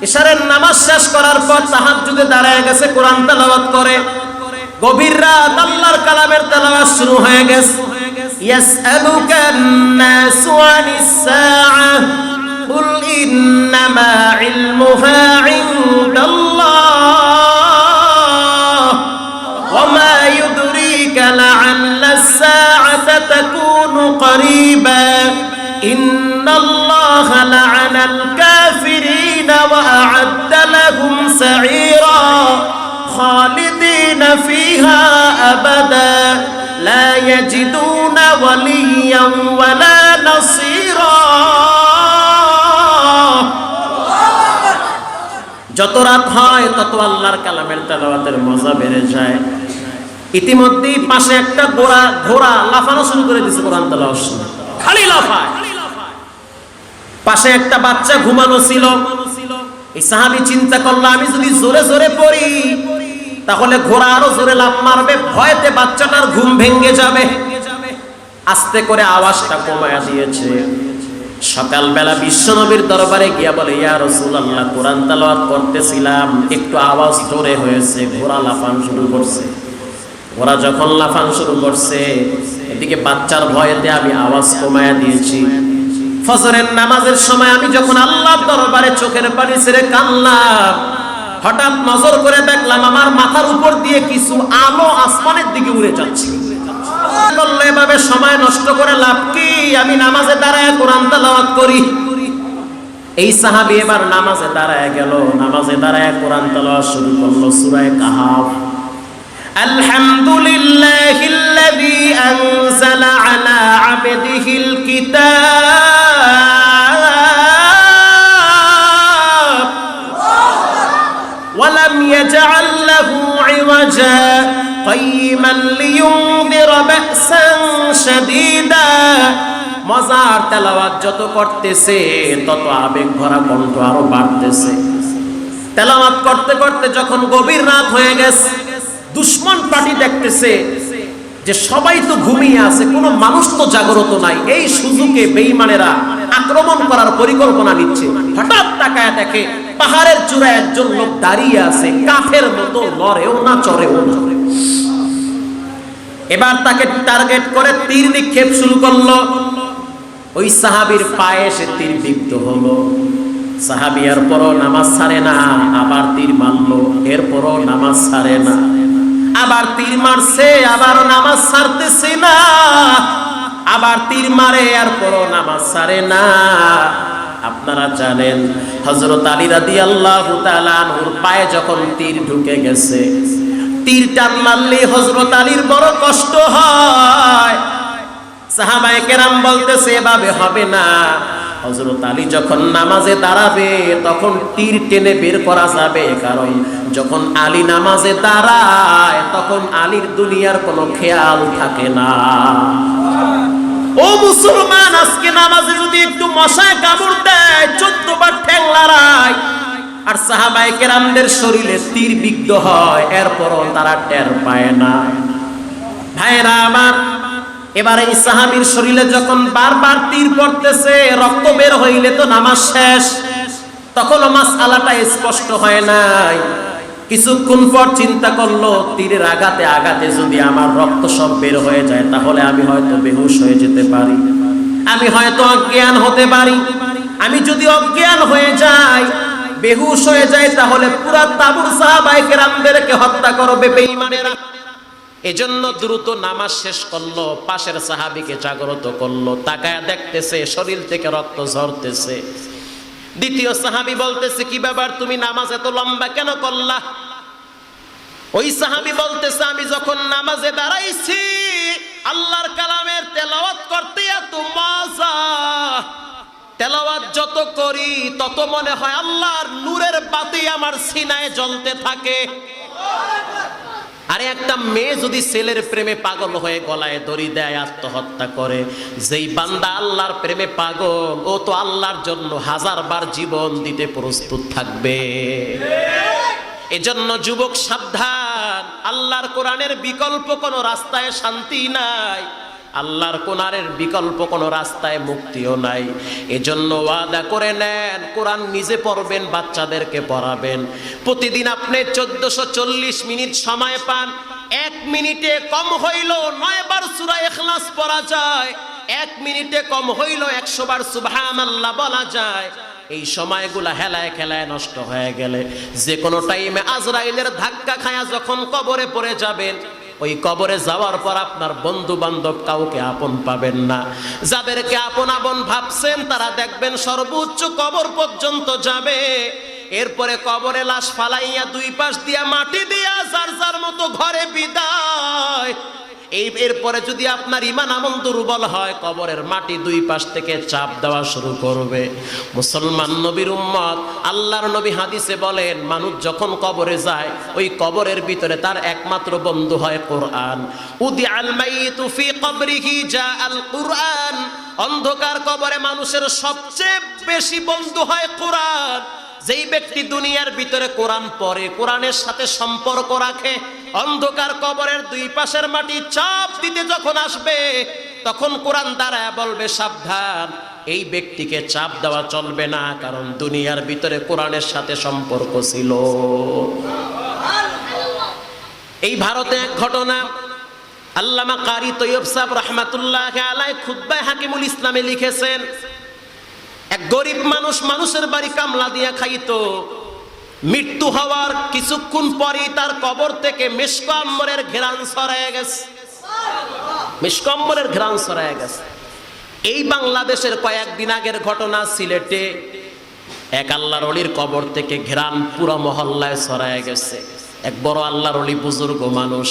ইশারের নামাজ শেষ করার পর তাহাজ্জুদে দাঁড়ায় গেছে, কোরআন তেলাওয়াত করে। গভীর রাত আল্লাহর কালামের তেলাওয়াত শুরু হয়ে গেছে। ইয়াসআলুকান নাসু আনিস সাআহ কুল ইন্নামা ইলমুহা ইনদাল্লাহ ওয়া মা ইউদরিকা লাআল্লাস সাআতা তাকুনু করিবা ইন্নাল্লাহা লাআনাল কাফিরিনা ওয়া আ'আদ্দা লাহুম সাঈরা খালিদিনা ফিহা আবাদা লা ইয়াজিদুনা ওয়ালিয়ান ওয়ালা নাসীরা। যত রাত হয় তত আল্লাহর কালামের তেলাওয়াতের মজা বেড়ে যায়। ইতিমধ্যেই পাশে একটা ঘোড়া লাফানো শুরু করে দিয়েছে কোরআন তেলাওয়াত শুনে, খালি লাফায়। পাশে একটা বাচ্চা ঘুমানো ছিল। এই সাহাবী চিন্তা করলো, আমি যদি জোরে জোরে পড়ি তাহলে ঘোড়া আরো জোরে লাফ মারবে, ভয়তে বাচ্চাটার ঘুম ভেঙে যাবে। আস্তে করে আওয়াজটা কমায়া দিয়েছে। সকালবেলা বিশ্বনবীর দরবারে গিয়া বলে, ইয়া রাসূলুল্লাহ, কোরআন তেলাওয়াত করতেছিলাম, একটু আওয়াজ জোরে হয়েছে, ঘোড়া লাফান শুরু করছে। ঘোড়া যখন লাফান শুরু করছে, এদিকে বাচ্চার ভয়েতে আমি আওয়াজ কমায়া দিয়েছি। ফজরের নামাজের সময় আমি যখন আল্লাহর দরবারে চোখের পানি ছেড়ে কাঁদলাম, হঠাৎ নজর করে দেখলাম আমার মাথার উপর দিয়ে কিছু আলো আসমানের দিকে উড়ে যাচ্ছে। এভাবে সময় নষ্ট করে লাভ কি? আমি নামাজে দাঁড়ায় কোরআন তেলাওয়াত করি। এই সাহাবী এবার নামাজে দাঁড়ায় গেল, নামাজে দাঁড়ায় কোরআন তেলাওয়াত শুরু করলো, সূরা কাহাফ। আলহামদুলিল্লাহিল্লাযী আনজালা আলা আবদিহিল কিতাব ওয়া লাম ইয়াজআল লাহু ইওয়াজা কাইয়িমান লিয়ুনযিরা বা'সান শাদীদা। মজার তেলাওয়াত যত করতেছে তত আবেগ ভরা কণ্ঠ আরো বাড়তেছে। তেলাওয়াত করতে করতে যখন গভীর রাত হয়ে গেছে, দুশমন পার্টি দেখতেছে যে সবাই তো ঘুমিয়ে আছে, কোনো মানুষ তো জাগ্রত নাই, এই সুযোগে বেঈমানেরা আক্রমণ করার পরিকল্পনা নিচ্ছে। হঠাৎ তাকায় দেখে পাহাড়ের চূড়ায় একজন লোক দাঁড়িয়ে আছে, কাফের মতো, লড়েও না চড়েও না। এবার তাকে টার্গেট করে তীর নিক্ষেপ শুরু করলো। ওই সাহাবীর পায়ে এসে তীর বিদ্ধ হলো। সাহাবী এরপরও নামাজ ছাড়ে না, আবার তীর মারলো, এরপরও নামাজ ছাড়ে না, আবার তীর মারছে, আবার নামাজ ছাড়তেছে না, আবার তীর মারে, এরপরও নামাজ ছাড়ে না। আপনারা জানেন হযরত আলী রাদিয়াল্লাহু তাআলা আনহুর পায়ে যখন তীর ঢুকে গেছে, তীর টান মারলে হযরত আলীর বড় কষ্ট হয়। সাহাবায়ে কেরাম বলতেছে এভাবে হবে না। হযরত আলী যখন নামাজে দাঁড়াবে তখন তীর টেনে বের করা যাবে, কারণ যখন আলী নামাজে দাঁড়ায় তখন আলীর দুনিয়ার কোনো খেয়াল থাকে না। ও মুসলমান, আজকে নামাজে যদি একটু মশায় কামড় দেয় 14 বার ঠ্যাং লড়ায়, আর সাহাবায়ে কেরামদের শরীরে তীর বিদ্ধ হয়, এরপরও তারা টের পায় না। ভাইরা আমার, এবারে এই সাহাবীর শরীরে যখন বারবার তীর পড়তেছে, রক্ত বের হইলে তো নামাজ শেষ, তখনও মাসআলাটা স্পষ্ট হয় নাই। কিছুক্ষণ পর চিন্তা করলো, তীরের আঘাতে আঘাতে যদি আমার রক্ত সব বের হয়ে যায় তাহলে আমি হয়তো বেহুশ হয়ে যেতে পারি, আমি হয়তো অজ্ঞান হতে পারি। আমি যদি অজ্ঞান হয়ে যাই, বেহুশ হয়ে যায়, তাহলে পুরা তাবুর সাহাবায়ে কেরামদেরকে হত্যা করবে বেঈমানেরা। এজন্য দ্রুত নামাজ শেষ করলো, পাশের সাহাবীকে জাগ্রত করলো, তাকায়া দেখতেছে শরীর থেকে রক্ত ঝরতেছে। দ্বিতীয় সাহাবী বলতেছে কি ব্যাপার, তুমি নামাজ এত লম্বা কেন করলা? ওই সাহাবী বলতেছে আমি যখন নামাজে দাঁড়াইছি আল্লাহর কালামের তেলাওয়াত করতে এত মজা, তেলাওয়াত যত করি তত মনে হয় আল্লাহর নূরের বাতি আমার সিনায় জ্বলতে থাকে। আরে একটা মেয়ে যদি ছেলের প্রেমে পাগল হয়ে গলায় দড়ি দেয়, আত্মহত্যা করে, যেই বান্দা আল্লাহর প্রেমে পাগল ও তো আল্লাহর জন্য 1000 বার জীবন দিতে প্রস্তুত থাকবে। এজন্য যুবক সাবধান, আল্লাহর কোরআনের বিকল্প কোনো রাস্তায় শান্তি নাই, আল্লাহর কোরআনের বিকল্প কোনো রাস্তায় মুক্তিও নাই। এজন্য ওয়াদা করে নেন, কোরআন নিজে পড়বেন, বাচ্চাদেরকে পড়াবেন। প্রতিদিন আপনি 1440 মিনিট সময় পান, 1 মিনিটে কম হইল 9 বার সূরা ইখলাস পড়া যায়, 1 মিনিটে কম হইল 100 বার সুবহানাল্লাহ বলা যায়। এই সময়গুলা হেলায় খেলায় নষ্ট হয়ে গেলে যে কোনো টাইমে আজরাইলের ধাক্কা খায়া যখন কবরে পড়ে যাবেন, ওই কবরে যাওয়ার পর আপনার বন্ধু বান্ধব কাউকে আপন পাবেন না। যাদেরকে আপন আপন ভাবছেন তারা দেখবেন সর্বোচ্চ কবর পর্যন্ত যাবে, এরপরে কবরে লাশ ফালাইয়া 2 পাশ দিয়া মাটি দিয়া যার যার মতো ঘরে বিদায়। এরপরে যদি আপনার ঈমান আমল দুর্বল হয়, কবরের মাটি 2 পাশ থেকে চাপ দেওয়া শুরু করবে। মুসলমান নবীর উম্মত, আল্লাহর নবী হাদিসে বলেন, মানুষ যখন কবরে যায় ওই কবরের ভিতরে তার একমাত্র বন্ধু হয় কোরআন। উদিআল মাইয়িতু ফি কবরিহি জাআল কুরআন। অন্ধকার কবরে মানুষের সবচেয়ে বেশি বন্ধু হয় কোরআন। যেই ব্যক্তি দুনিয়ার ভিতরে কোরআন পড়ে, কোরআনের সাথে সম্পর্ক রাখে, অন্ধকার কবরের 2 পাশের মাটি চাপ দিতে যখন আসবে তখন কোরআন দাঁড়ায় বলবে সাবধান, এই ব্যক্তিকে চাপ দেওয়া চলবে না, কারণ দুনিয়ার ভিতরে কোরআনের সাথে সম্পর্ক ছিল। এই ভারতে এক ঘটনা আল্লামা কারি তৈয়ব সাহেব রহমাতুল্লাহ আলাইহি খুতবায়ে হাকিমুল ইসলামে লিখেছেন। এক গরিব মানুষ মানুষের বাড়ি কামলা দিয়া খাইতো, মৃত্যু হওয়ার কিছুক্ষণ পরেই তার কবর থেকে মিশক আম্বরের ঘ্রাণ ছড়ায় গেছে, মিশক আম্বরের ঘ্রাণ ছড়ায় গেছে। এই বাংলাদেশের কয়েকদিন আগের ঘটনা, সিলেটে এক আল্লাহর ওলির কবর থেকে ঘেরান পুরো মহল্লায় ছড়ায় গেছে। এক বড় আল্লাহর ওলি বুজুর্গ মানুষ,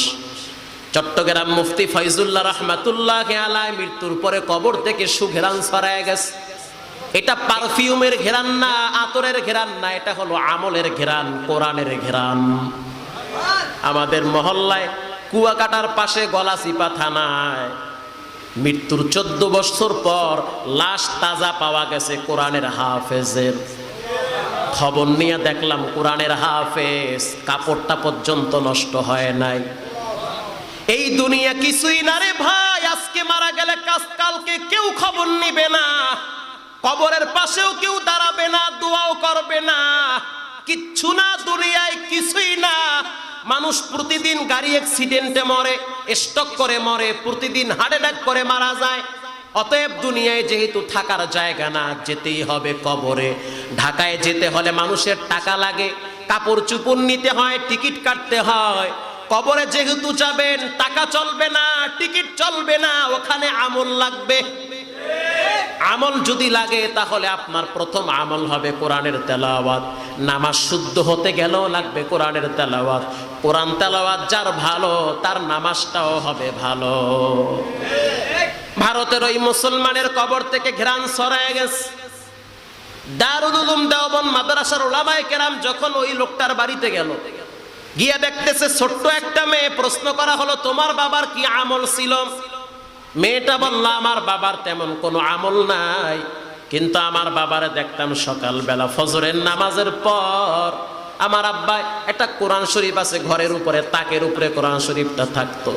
চট্টগ্রাম মুফতি ফয়জুল্লাহ রহমাতুল্লাহি আলাইহি মৃত্যুর পরে কবর থেকে সুঘেরান ছড়ায় গেছে। এটা পারফিউমের ঘেরান না, আতরের ঘেরান না, এটা হলো আমলের ঘেরান, কোরআনের ঘেরান। আমাদের মহল্লায় কুয়াকাটার পাশে গলাচিপা থানায় মৃত্যুর 14 বছর পর লাশ তাজা পাওয়া গেছে কোরআনের হাফেজের। খবর নিয়ে দেখলাম কোরআনের হাফেজ, কাপড়টা পর্যন্ত নষ্ট হয় নাই। এই দুনিয়া কিছুই না রে ভাই, আজকে মারা গেলে কালকে কেউ খবর নিবে না, কবরের পাশেও কেউ দাঁড়াবে না, দোয়াও করবে না, কিচ্ছু না, দুনিয়ায় কিছুই না। মানুষ প্রতিদিন গাড়ি অ্যাক্সিডেন্টে মরে, স্ট্রোক করে মরে, প্রতিদিন হার্ট অ্যাটাক করে মারা যায়। অতএব দুনিয়ায় যেহেতু থাকার জায়গা না, যেতেই হবে কবরে। ঢাকায় যেতে হলে মানুষের টাকা লাগে, কাপড় চুপড় নিতে হয়, টিকিট কাটতে হয়। কবরে যেহেতু যাবেন, টাকা চলবে না, টিকিট চলবে না, ওখানে আমল লাগবে। আমল যদি লাগে তাহলে আপনার প্রথম আমল হবে কোরআনের তেলাওয়াত। নামাজ শুদ্ধ হতে গেলেও লাগবে কোরআনের তেলাওয়াত। কোরআন তেলাওয়াত যার ভালো, তার নামাজটাও হবে ভালো। ভারতের ওই মুসলমানের কবর থেকে ঘেরান ছড়ায় গেছে। দারুল উলুম দেওবন্দ মাদ্রাসার উলামায়ে কেরাম যখন ওই লোকটার বাড়িতে গেল, গিয়ে দেখতেছে ছোট্ট একটা মেয়ে। প্রশ্ন করা হলো, তোমার বাবার কি আমল ছিল? মেয়েটা বলল, আমার বাবার তেমন কোনো আমল নাই, কিন্তু আমার বাবারে দেখতাম সকালবেলা ফজরের নামাজের পর আমার আব্বা একটা কোরআন শরীফ আছে ঘরের উপরে, তাকের উপরে কোরআন শরীফটা থাকতো।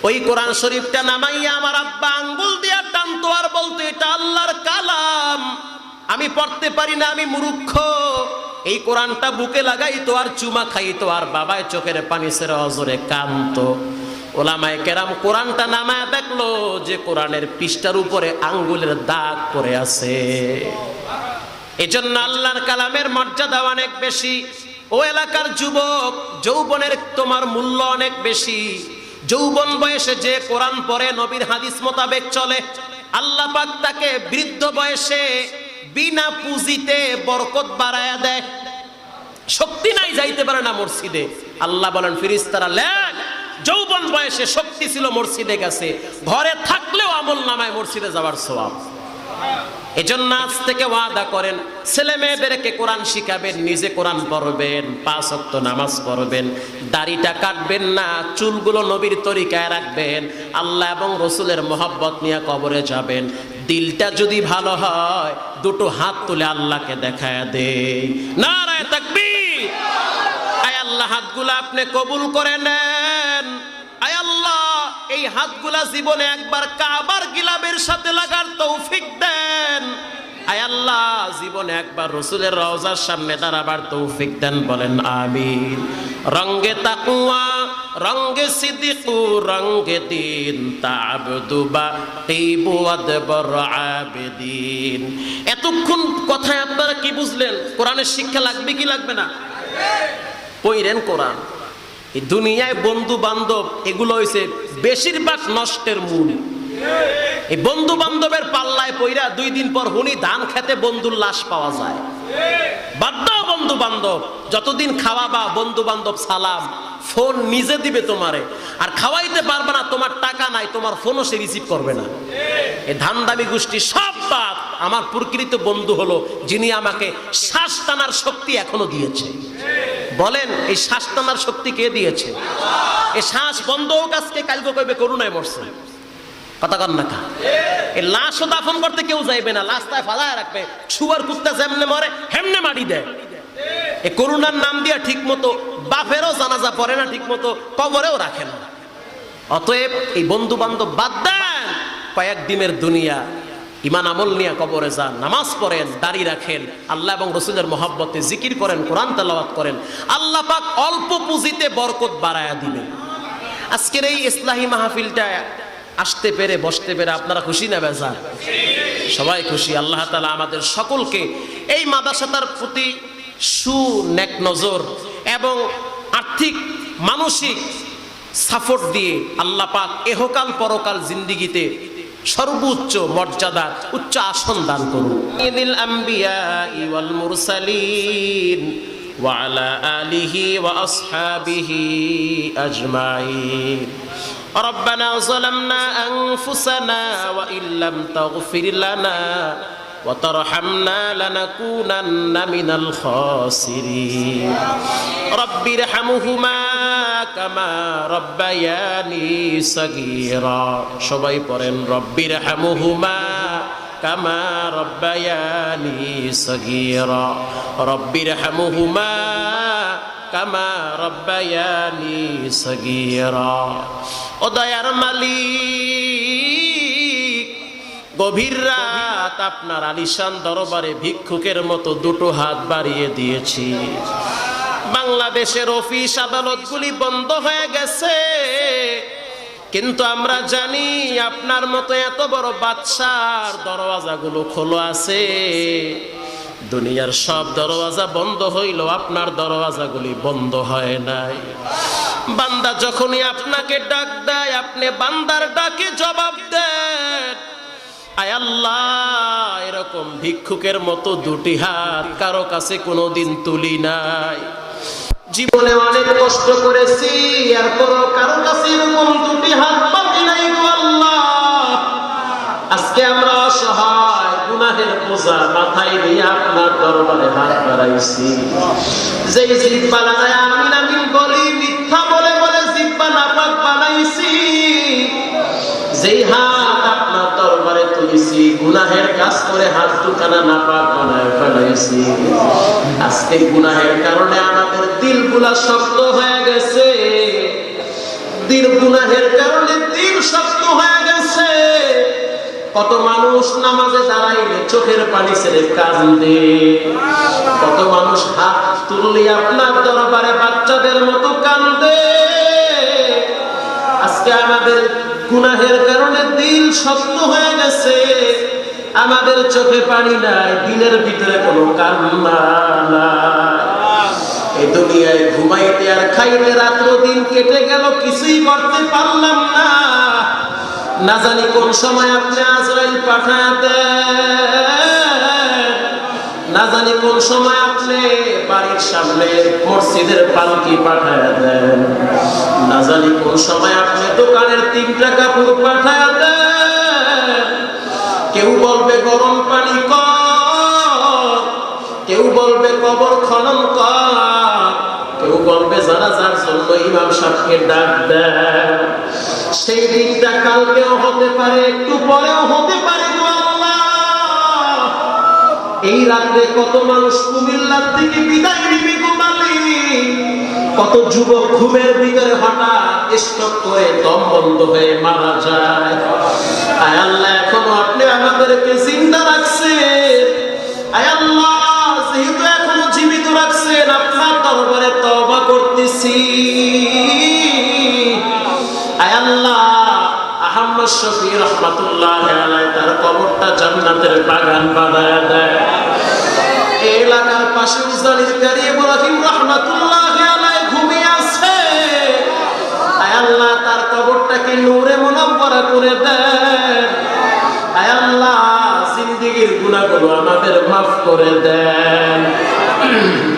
ওই কোরআন শরীফটা নামাইয়া আমার আব্বা আঙ্গুল দিয়া টানতো আর বলতো, এটা আল্লাহর কালাম, আমি পড়তে পারি না, আমি মূর্খ। এই কোরআনটা বুকে লাগাইতো আর চুমা খাইতো, আর বাবায় চোখের পানি ছেড়ে অজরে কাঁদতো। ওলামায়ে কেরাম কোরআনটা নামায় দেখলো যে কোরআনের পৃষ্ঠার উপরে আঙ্গুলের দাগ পড়ে আছে। এজন্য আল্লাহর কালামের মর্যাদা অনেক বেশি। ও এলাকার যুবক, যৌবনের তোমার মূল্য অনেক বেশি। যৌবন বয়সে যে কোরআন পড়ে, নবীর হাদিস মোতাবেক চলে, আল্লাহ পাক তাকে বৃদ্ধ বয়সে বিনা পুঁজিতে বরকত বাড়ায়া দেয়। শক্তি নাই, যাইতে পারে না মসজিদে, আল্লাহ বলেন ফেরেশতারা লেখ, যৌবন বয়সে শক্তি ছিল মসজিদে গেছে, ঘরে থাকলেও আমল নামায় মসজিদে যাওয়ার সওয়াব। এজন্য আজ থেকে ওয়াদা করেন, ছেলে মেয়েদেরকে কোরআন শিখাবেন, নিজে কোরআন পড়বেন, 5 ওয়াক্ত নামাজ পড়বেন, দাড়িটা কাটবেন না, চুলগুলো নবীর তরিকায় রাখবেন, আল্লাহ এবং রসুলের মহব্বত নিয়ে কবরে যাবেন। দিলটা যদি ভালো হয়, দুটো হাত তুলে আল্লাহকে দেখায় দেই, নারায়ে তাকবীর। আয় আল্লাহ, হাতগুলো আপনি কবুল করে নেন। আয় আল্লাহ, এই হাতগুলা জীবনে একবার কাবার গিলাফের সাথে লাগার তৌফিক দেন। আয় আল্লাহ, জীবনে একবার রাসূলের রওজার সামনে দাঁড়াবার তৌফিক দেন, বলেন আমিন। রঙ্গে তাকওয়া, রঙ্গে সিদ্দিকু, রঙ্গে দিন, তা'বুদু বাকিবু আদবর আবেদিন। এতক্ষণ কথায় আপনারা কি বুঝলেন? কোরআনের শিক্ষা লাগবে কি লাগবে না? পড়েন কোরআন। এই দুনিয়ায় বন্ধু বান্ধব এগুলো হইছে বেশিরভাগ নষ্টের মূল। এই বন্ধু বান্ধবের পাল্লায় পইরা 2 দিন পর হুনি ধান খেতে বন্ধুর লাশ পাওয়া যায়। বাদ দাও বন্ধু বান্ধব, যতদিন খাওয়াবা বন্ধু বান্ধব সালাম, ফোন নিজে দিবে তোমারে, আর খাওয়াইতে পারবে না, তোমার টাকা নাই, তোমার ফোনও সে রিসিভ করবে না। এই ধানদামি গোষ্ঠী সব বাদ। আমার প্রকৃত বন্ধু হলো যিনি আমাকে শ্বাস টানার শক্তি এখনো দিয়েছে। বলেন, এই শ্বাস টানার শক্তি কে দিয়েছে? এই শ্বাস বন্ধ হোক আজকে, কালকে কইবে করুণায় মরছে। কথা কন না কা? এই লাশও দাফন করতে কেউ যাইবে না, লাশটায় ফালায় রাখবে। শুয়ার কুত্তা যেমনে মরে হেমনে মাটি দেয়। এই করুণার নাম দিয়া ঠিক মতো বাপেরও জানাজা পড়ে না, ঠিক মতো কবরেও রাখে না। অতএব এই বন্ধু বান্ধব বাদ দেন। কয়েকদিনের দুনিয়া, ইমান আমল নিয়ে কবরে যান, নামাজ পড়েন, দাড়ি রাখেন, আল্লাহ এবং রসুলের মহব্বতে জিকির করেন, কোরআন তেলাওয়াত করেন। আল্লাহ পাক অল্প পুঁজিতে বরকত বাড়ায়া দিবে। আজকের এই ইসলাহি মাহফিলটা আসতে পেরে, বসতে পেরে আপনারা খুশি না বেজার? সবাই খুশি। আল্লাহ তাআলা আমাদের সকলকে এই মাদ্রাসাটার প্রতি সুনেক নজর এবং আর্থিক মানসিক সাপোর্ট দিয়ে আল্লাহ পাক এহকাল পরকাল জিন্দিগিতে সর্বোচ্চ মর্যাদা, উচ্চ আসন দান করুন। ঈদুল আম্বিয়া ওয়াল মুরসালিন ওয়া আলা আলিহি ওয়া আসহাবিহি আজমাইন। রব্বানা যালামনা আনফুসানা ওয়া ইল্লাম তাগফির লানা ওয়া তারহামনা লানাকুনান্না মিনাল খাসিরিন। রব্বিরহামহুমা কামা রব্বায়ানি সাগীরা। সবাই পড়েন রব্বিরহামহুমা কামা রব্বায়ানি সাগীরা। রব্বিরহামহুমা কামা রব্বায়ানি সাগীরা। ও দয়ার মালিক, গভীর রাত আপনার আলিশান দরবারে ভিক্ষুকের মতো দুটো হাত বাড়িয়ে দিয়েছি। বাংলাদেশের অফিস আদালতগুলি বন্ধ হয়ে গেছে, কিন্তু আমরা জানি আপনার মতো এত বড় বাদশার দরওয়াজাগুলো খোলা আছে। দুনিয়ার সব দরওয়াজা বন্ধ হইল, আপনার দরওয়াজাগুলি বন্ধ হয় নাই। বান্দা যখনই আপনাকে ডাক দেয়, আপনি বান্দার ডাকে জবাব দেন। আয় আল্লাহ, এরকম ভিক্ষুকের মতো দুটি হাত কারো কাছে কোনোদিন তুলি নাই। জীবনে অনেক কষ্ট করেছি, এরপরও কারো কাছে এরকম দুটি হাত পাতি নাই গো আল্লাহ। আজকে আমরা অসহায়, গুনাহের বোঝা মাথায় নিয়ে আপনার দরবারে হাত বাড়াইছি। যেই জিহ্বা লাগায় আমিন আমিন বলি, মিথ্যা বলে বলে জিহ্বা নাপাক বানাইছি। যেই হাত আপনার দরবারে তুলেছি, গুনাহের কাজ করে হাত দুখানা নাপাক বানায় ফেলাইছি। আজকে গুনাহের কারণে আমাদের দিলগুলা শক্ত হয়ে গেছে। দিল গুনাহের কারণে দিল শক্ত হয়ে গেছে। কত মানুষ নামাজে দাঁড়াইলে চোখের পানি ছেড়ে কাঁদে, কত মানুষ হাত তুললে আপনার দরবারে বাচ্চাদের মতো কাঁদে। আজকে আমাদের গুনাহের কারণে দিল শক্ত হয়ে গেছে, আমাদের চোখে পানি নাই, দিনের ভিতরে কোনো কান্না নাই। এই দুনিয়ায় ঘুমাইতে আর খাইতে রাত্র দিন কেটে গেল, কিছুই করতে পারলাম না। না জানি কোন সময় আপনি আজরাইল পাঠায় দেন, না জানি কোন সময় আপনি বাড়ির সামনে মসজিদের পালকি পাঠায় দেন, না জানি কোন সময় আপনি দোকানের 3টা কাপড় পাঠায় দেন। কেউ বলবে গরম পানি কর, কেউ বলবে কবর খনন কর, কেউ বলবে জানাজার জন্য ইমাম সাহেবকে ডাক দেন। সেই দিনটা কালকেও হতে পারে, একটু পরেও হতে পারে গো আল্লাহ। এই রাতে কত মানুষ কুমিল্লার থেকে বিদায় নিবে গো মালিক। কত যুবক ঘুমের ভিতরে হঠাৎ স্ট্রোক করে দম বন্ধ হয়ে মারা যায়। আয় আল্লাহ, এখনো আপনি আমাদেরকে জিন্দা রাখছেন। আয় আল্লাহ, যেহেতু এখনো জীবিত রাখছেন, আপনার দরবারে তওবা করতেছি। আয় আল্লাহ, আহমদ শফি রহমাতুল্লাহ আলাইহি তার কবরটা জান্নাতের বাগান বানায় দেয়। এই এলাকার পাশে উজানির কারি ইব্রাহিম রহমাতুল্লাহ আলাইহি ঘুমিয়ে আছে। আয় আল্লাহ, তার কবরটাকে নূরে মুনাওয়ারা করে দেন। আয় আল্লাহ, জিন্দেগীর গুনাহগুলো আমাদের মাফ করে দেন।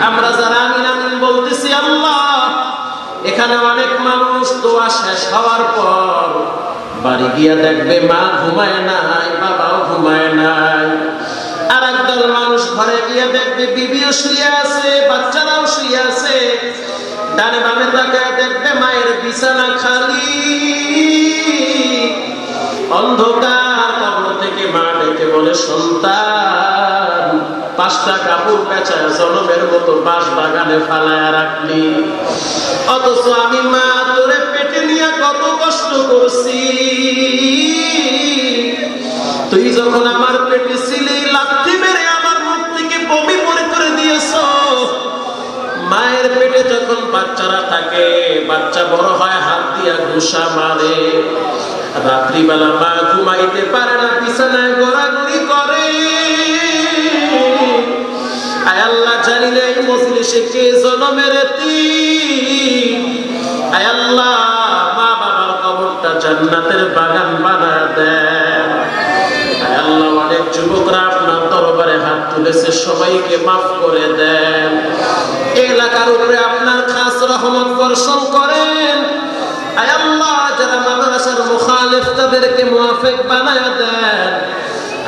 আমরা যারা আমিন আমিন বলতেছি, আল্লাহ, এখানে অনেক মানুষ দোয়া শেষ হওয়ার পর বাড়ি গিয়া দেখবে মা ঘুমায় নাই, বাবাও ঘুমায় নাই। আর একদল মানুষ ঘরে গিয়া দেখবে বিবিও শুয়ে আছে, বাচ্চারাও শুয়ে আছে। ডানে বামে তাকায় দেখবে মায়ের বিছানা খালি, অন্ধকার। কবর থেকে মা ডেকে বলে, সন্তান, 5টা কাপড় পেঁচায় জনমের মতো বাঁশ বাগানে ফালায় রাখলি, অথচ আমি মা তোরে পেটে নিয়ে কত কষ্ট করছি। তুই যখন আমার পেটে ছিলি, লাথি মেরে আমার মুখ থেকে বমি পরে করে দিয়েছ। মায়ের পেটে যখন বাচ্চারা থাকে, বাচ্চা বড় হয় হাত দিয়া ঘুষা মারে। রাত্রিবেলা মা ঘুমাইতে পারে না, বিছানায় গড়াগড়ি করে। আয় আল্লাহ, জানিলে এই মজলিসে কে জনমের এতিম। আয় আল্লাহ, মা বাবার কবরটা জান্নাতের বাগান বানায় দেন। ভুলেছে সবাইকে মাফ করে দেন। এলাকার উপরে আপনার খাস রহমত বর্ষণ করেন। আয় আল্লাহ, যারা মাদ্রাসার মুখালিফ তাদেরকে মুওয়াফিক বানায়া দেন।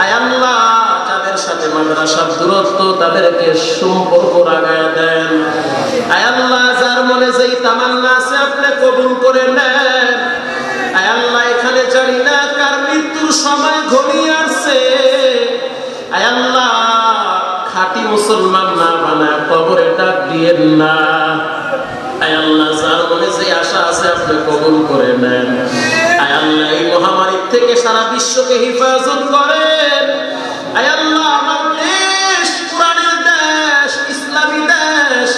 আয় আল্লাহ, যাদের সাথে মাদ্রাসার দূরত্ব তাদেরকে সম্পর্ক লাগায়া দেন। আয় আল্লাহ, যার মনে যেই তামান্না আছে আপনি কবুল করে নেন। আয় আল্লাহ, এখানে জানি না কার মৃত্যুর সময় ঘনিয়ে আসছে। আয় আল্লাহ, খাঁটি মুসলমান না বানায় কবরে ডাক দিয়েন না। আয় আল্লাহ, যার মনে যে আশা আছে আপনি কবুল করে নেন। আয় আল্লাহ, এই মহামারীর থেকে সারা বিশ্বকে হেফাজত করেন। আয় আল্লাহ, আমার দেশ কোরআনের দেশ, ইসলামী দেশ,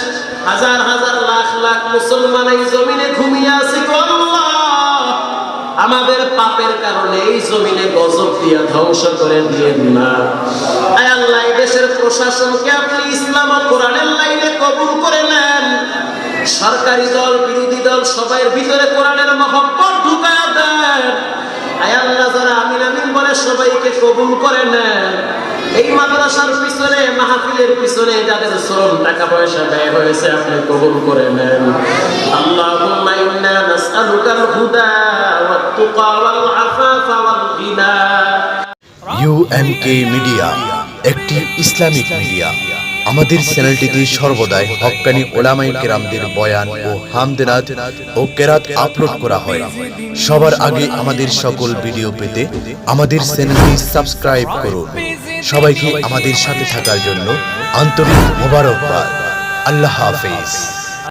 হাজার হাজার লাখ লাখ মুসলমান এই জমিনে ঘুমিয়ে আছে গো আল্লাহ। আমাদের পাপের কারণে এই জমিনে গজব দিয়ে ধ্বংস করে দিয়েন না। আয় আল্লাহ, এই দেশের প্রশাসনকে আপনি ইসলাম ও কোরআনের লাইনে কবুল করে নেন। সরকারি দল, বিরোধী দল, সবার ভিতরে কোরআনের মহব্বত ঢুকায়া দেন। আয় আল্লাহ, যারা আমিন আমিন বলে সবাইকে কবুল করে নেন। এই মাদ্রাসার পিছনে, মাহফিলের পিছনে যাদের শ্রম টাকা পয়সা ব্যয় হয়েছে আপনি কবুল করে নেন। আল্লাহুম্মা ইন্না নাসআলুকাল হুদা ওয়াত তুকা ওয়াল আফাফা ওয়াল গিনা। UNK মিডিয়া একটি ইসলামিক মিডিয়া। আমাদের চ্যানেলটিতে সর্বদাই হক্কানি উলামায়ে কেরামদের বয়ান ও হামদনাত ও কেরাত আপলোড করা হয়। সবার আগে আমাদের সকল ভিডিও পেতে আমাদের চ্যানেলটি সাবস্ক্রাইব করুন। সবাইকে আমাদের সাথে থাকার জন্য আন্তরিক মোবারকবাদ। আল্লাহ হাফেজ।